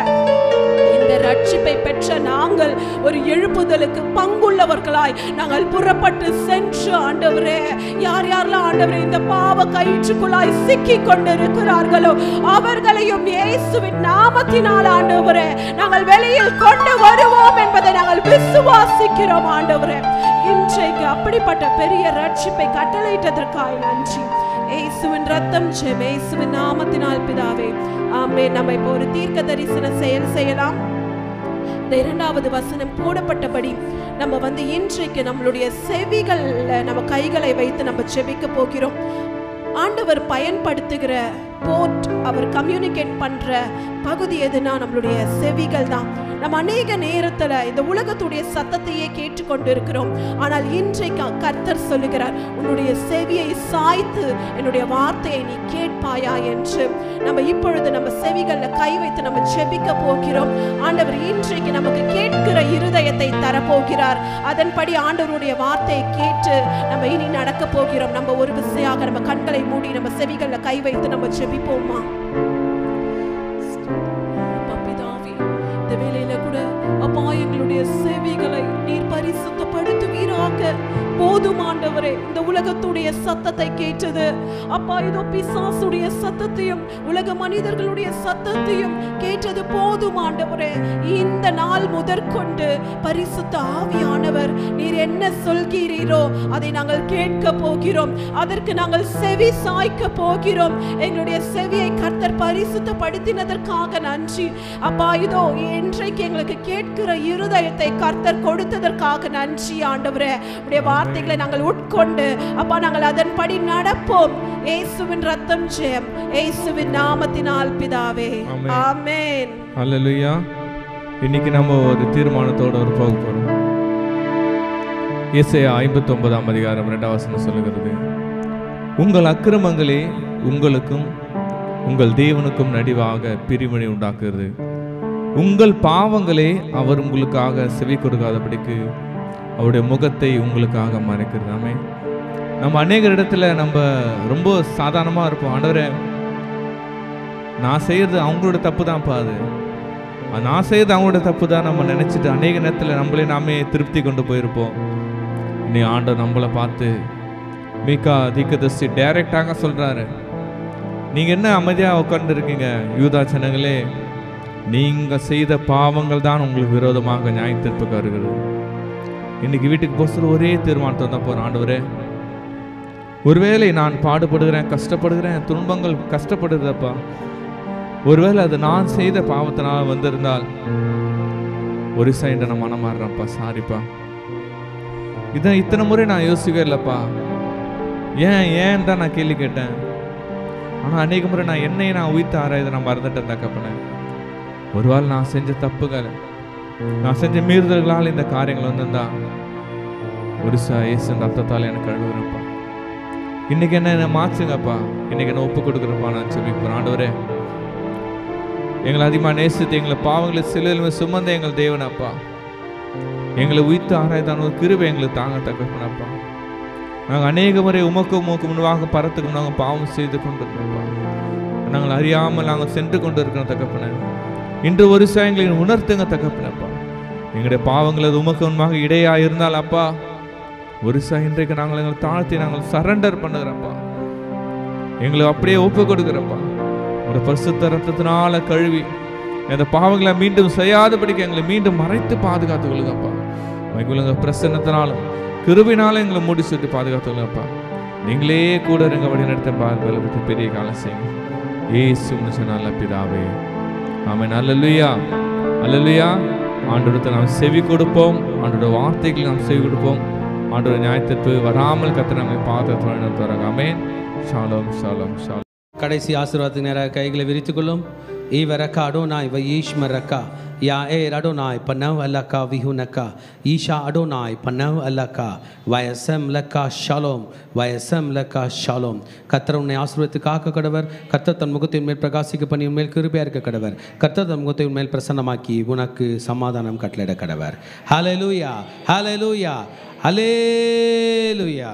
S2: இந்த ரட்சிப்பை பெற்ற நாங்கள் ஒரு எழுப்புதலுக்கு பங்குள்ளவர்களாய் நாங்கள் புறப்பட்டு சென்று ஆண்டவரே யார் யாரெல்லாம் ஆண்டவரே இந்த பாவ கயிற்றுக்குள்ளாய் சிக்கி கொண்டிருக்கிறார்களோ அவர்களையும் இயேசுவின் நாமத்தினால் ஆண்டவரே நாங்கள் வெளியில் கொண்டு வருவோம் என்பதை நாங்கள் விசுவாசிக்கிறோம் ஆண்டவரே. இன்றைக்கு அப்படிப்பட்ட பெரிய ரட்சிப்பை கட்டளையிட்டதற்காக நன்றி. இயேசுவின் ரத்தம் ஜெபம், இயேசுவின் நாமத்தினால் பிதாவே, ஆமென். நம்ம இப்போ ஒரு தீர்க்க தரிசன செயல் செய்யலாம். இந்த இரண்டாவது வசனம் போடப்பட்டபடி நம்ம இன்றைக்கு நம்மளுடைய செவிகள்ல நம்ம கைகளை வைத்து நம்ம ஜெபிக்க போகிறோம். ஆண்டவர் பயன்படுத்துகிற போர்ட், அவர் கம்யூனிகேட் பண்ற பகுதி எதுனா நம்மளுடைய செவிகள் தான். நம்ம அநேக நேரத்துல இந்த உலகத்துடைய சத்தத்தையே கேட்டுக்கொண்டு இருக்கிறோம். ஆனால் இன்றைக்கு கர்த்தர் சொல்லுகிறார், உன்னுடைய செவியை சாய்த்து என்னுடைய வார்த்தையை நீ கேட்பாயா என்று. நம்ம இப்பொழுது நம்ம செவிகள்ல கை வைத்து நம்ம ஜெபிக்க போகிறோம். ஆண்டவர் இன்றைக்கு நமக்கு கேட்கிற இருதயத்தை தரப்போகிறார். அதன்படி ஆண்டவருடைய வார்த்தையை கேட்டு நம்ம இனி நடக்க போகிறோம். நம்ம ஒரு விசையாக நம்ம கண்களை மூடி நம்ம செவிகள்ல கை வைத்து நம்ம ஜெபிப்போமா? இந்த வேளையில கூட அப்பா எங்களுடைய செவிகளை நீர் பரிசுத்தப்படுத்துவீராக. போதும் ஆண்டவரே, இந்த உலகத்துடைய சத்தத்தை கேட்டது அப்பா, இதோ பிசாசுடைய சத்தத்தையும் உலக மனிதர்களுடைய சத்தத்தையும் கேட்டது போதும் ஆண்டவரே. இந்த நாள் முதற்கொண்டு பரிசுத்த ஆவியானவர் நீர் என்ன சொல்கிறீரோ அதை நாங்கள் கேட்க போகிறோம். அதற்கு நாங்கள் செவி சாய்க்க போகிறோம். எங்களுடைய செவியை கர்த்தர் பரிசுத்தப்படுத்தினதற்காக நன்றி அப்பா. இதோ இன்றைக்கு எங்களுக்கு கேட்கிற இருதயத்தை கர்த்தர் கொடுத்ததற்காக நன்றி ஆண்டவரே. உடைய வார்த்தைகளை நாங்கள் உட்கொண்டு அப்பா நாங்கள் அதன்படி நடப்போம். இயேசுவின் ரத்தம் ஜெயம், இயேசுவின் நாமத்தினால் பிதாவே, ஆமென்.
S1: அல்லேலூயா. இன்னைக்கு நம்ம ஒரு தீர்மானத்தோட ஒரு போக போறோம். ஏசாயா 59ஆம் அதிகாரம் 2ஆம் வசனம் சொல்லுகிறது, உங்கள் அக்கிரமங்களே உங்களுக்கும் உங்கள் தேவனுக்கும் நடுவாக பிரிவினை உண்டாக்குகிறது. உங்கள் பாவங்களே அவர் உங்களுக்காக செவி கொடுக்காதபடிக்கு அவருடைய முகத்தை உங்களுக்காக மறைக்கிறது. ஆமென். நம்ம அநேக இடத்துல நம்ம ரொம்ப சாதாரணமாக இருப்போம். ஆண்டவரே, நான் செய்கிறது அவங்களோட தப்பு தான்ப்பா, அது நான் செய்கிறது அவங்களோட தப்பு தான் நம்ம நினச்சிட்டு அநேக நேரத்தில் நம்மளே நாமே திருப்தி கொண்டு போயிருப்போம். நீ ஆண்டவர் நம்மளை பார்த்து மீகா தீர்க்கதரிசி டைரக்டாக சொல்கிறாரு, நீங்கள் என்ன அமைதியாக உட்கார்ந்து இருக்கீங்க யூதா ஜனங்களே, நீங்கள் செய்த பாவங்கள் தான் உங்களுக்கு விரோதமாக நியாய தீர்ப்புக்கு வருகிறது. இன்னைக்கு வீட்டுக்கு போகிற ஒரே தீர்மானத்தை தான் போகிறேன். ஆண்டவரே, ஒருவேளை நான் பாடுபடுகிறேன், கஷ்டப்படுகிறேன், துன்பங்கள் கஷ்டப்படுகிறதப்பா, ஒருவேளை அது நான் செய்த பாவத்தினால் வந்திருந்தால் ஒரு சைண்டை நான் மனம் மாறுறேன்ப்பா, சாரிப்பா. இதை இத்தனை முறை நான் யோசிக்கவே இல்லைப்பா, ஏன் தான் நான் கேள்வி கேட்டேன். ஆனால் அநேக முறை நான் என்னையை நான் உயிர்த்து ஆராய்தை நான் மறந்துட்டேன் தகப்பனே. ஒருவேளை நான் செஞ்ச தப்புகள், நான் செஞ்ச மீறுதல்களால் இந்த காரியங்கள் வந்திருந்தா ஒரு இயேசு ரத்தத்தால் எனக்கு கழுவுறப்பா. இன்னைக்கு என்ன மாற்றுங்கப்பா, இன்னைக்கு என்ன ஒப்பு கொடுக்குறப்பா. நான் செபிக்கிறேன். ஆண்டவரே, எங்களை அதிகமாக நேசித்து எங்களை பாவங்களை சிலுவையில் சுமந்த எங்கள் தேவனப்பா, எங்களை உயிர்த்து ஆராய்தான ஒரு கிருபை எங்களுக்கு தாங்க தகப்பனப்பா. நாங்கள் அநேக முறை உமக்கு முன்பாக பரத்துக்கு நாங்கள் பாவம் செய்து கொண்டிருந்தோம்ப்பா. நாங்கள் அறியாமல் நாங்கள் சென்று கொண்டு இருக்கிறோம் தகப்பன. இன்று ஒரு சில எங்களை உணர்த்துங்க தகப்பனப்பா. எங்களுடைய பாவங்கள் அது உமக்கு முன்பாக இடையா இருந்தால் அப்பா, ஒரு சில இன்றைக்கு நாங்கள் எங்களை தாழ்த்தி நாங்கள் சரண்டர் பண்ணுகிறப்பா, எங்களை அப்படியே ஒப்பு கொடுக்குறப்பா. உங்களுடைய பரிசுத்த ரத்தத்தினால கழுவி அந்த பாவங்களை மீண்டும் செய்யாதபடிக்கு எங்களை மீண்டும் மறைத்து பாதுகாத்து கொள்ளுங்கப்பா. எங்களுக்கு பிரசன்னத்தினாலும் கிருபினாலும் எங்களை மூடி சுற்றி பாதுகாத்து கொள்ளுங்கப்பா. நீங்களே கூட இருங்க, வழி நடத்த பலப்பட்டு பெரிய காலம் செய்யுங்க. ஏசு நல்ல பிதாவே, ஆமென். அல்லேலூயா, அல்லேலூயா. ஆண்டவருக்கு நாம் செவி கொடுப்போம், ஆண்டோட வார்த்தைக்கு நாம் செவி கொடுப்போம். ஆண்டோட நியாயத்திற்கு வராமல் கர்த்தர் நம்மை பாதுகாத்து நடத்துவாராக. ஆமென். ஷாலோம், ஷாலோம், ஷாலோம்.
S3: கடைசி ஆசீர்வாதத்துக்கு நேராக கைகளை விரித்துக் கொள்ளும். ஈவரக்கா அடோனாய் வயீஷ்மரக்கா யா ஏ அடோனாய் பனவ் அல்லக்கா விஹுனக்கா ஈஷா அடோனாய் பனவ் அல்லக்கா வயசம் லக்கா ஷாலோம், வயசம் லக்கா ஷாலோம். கர்த்தர் உன்னை ஆசீர்வதித்து காக்க கடவர். கர்த்தர் தன் முகத்தின் மேல் பிரகாசிக்க பண்ணி உன்மேல் கிருபையா இருக்க கடவர். கர்த்தர் தன் முகத்தின் மேல் பிரசன்னமாக்கி உனக்கு சமாதானம் கட்டளையிட கடவர். ஹல்லேலூயா, ஹல்லேலூயா, ஹல்லேலூயா.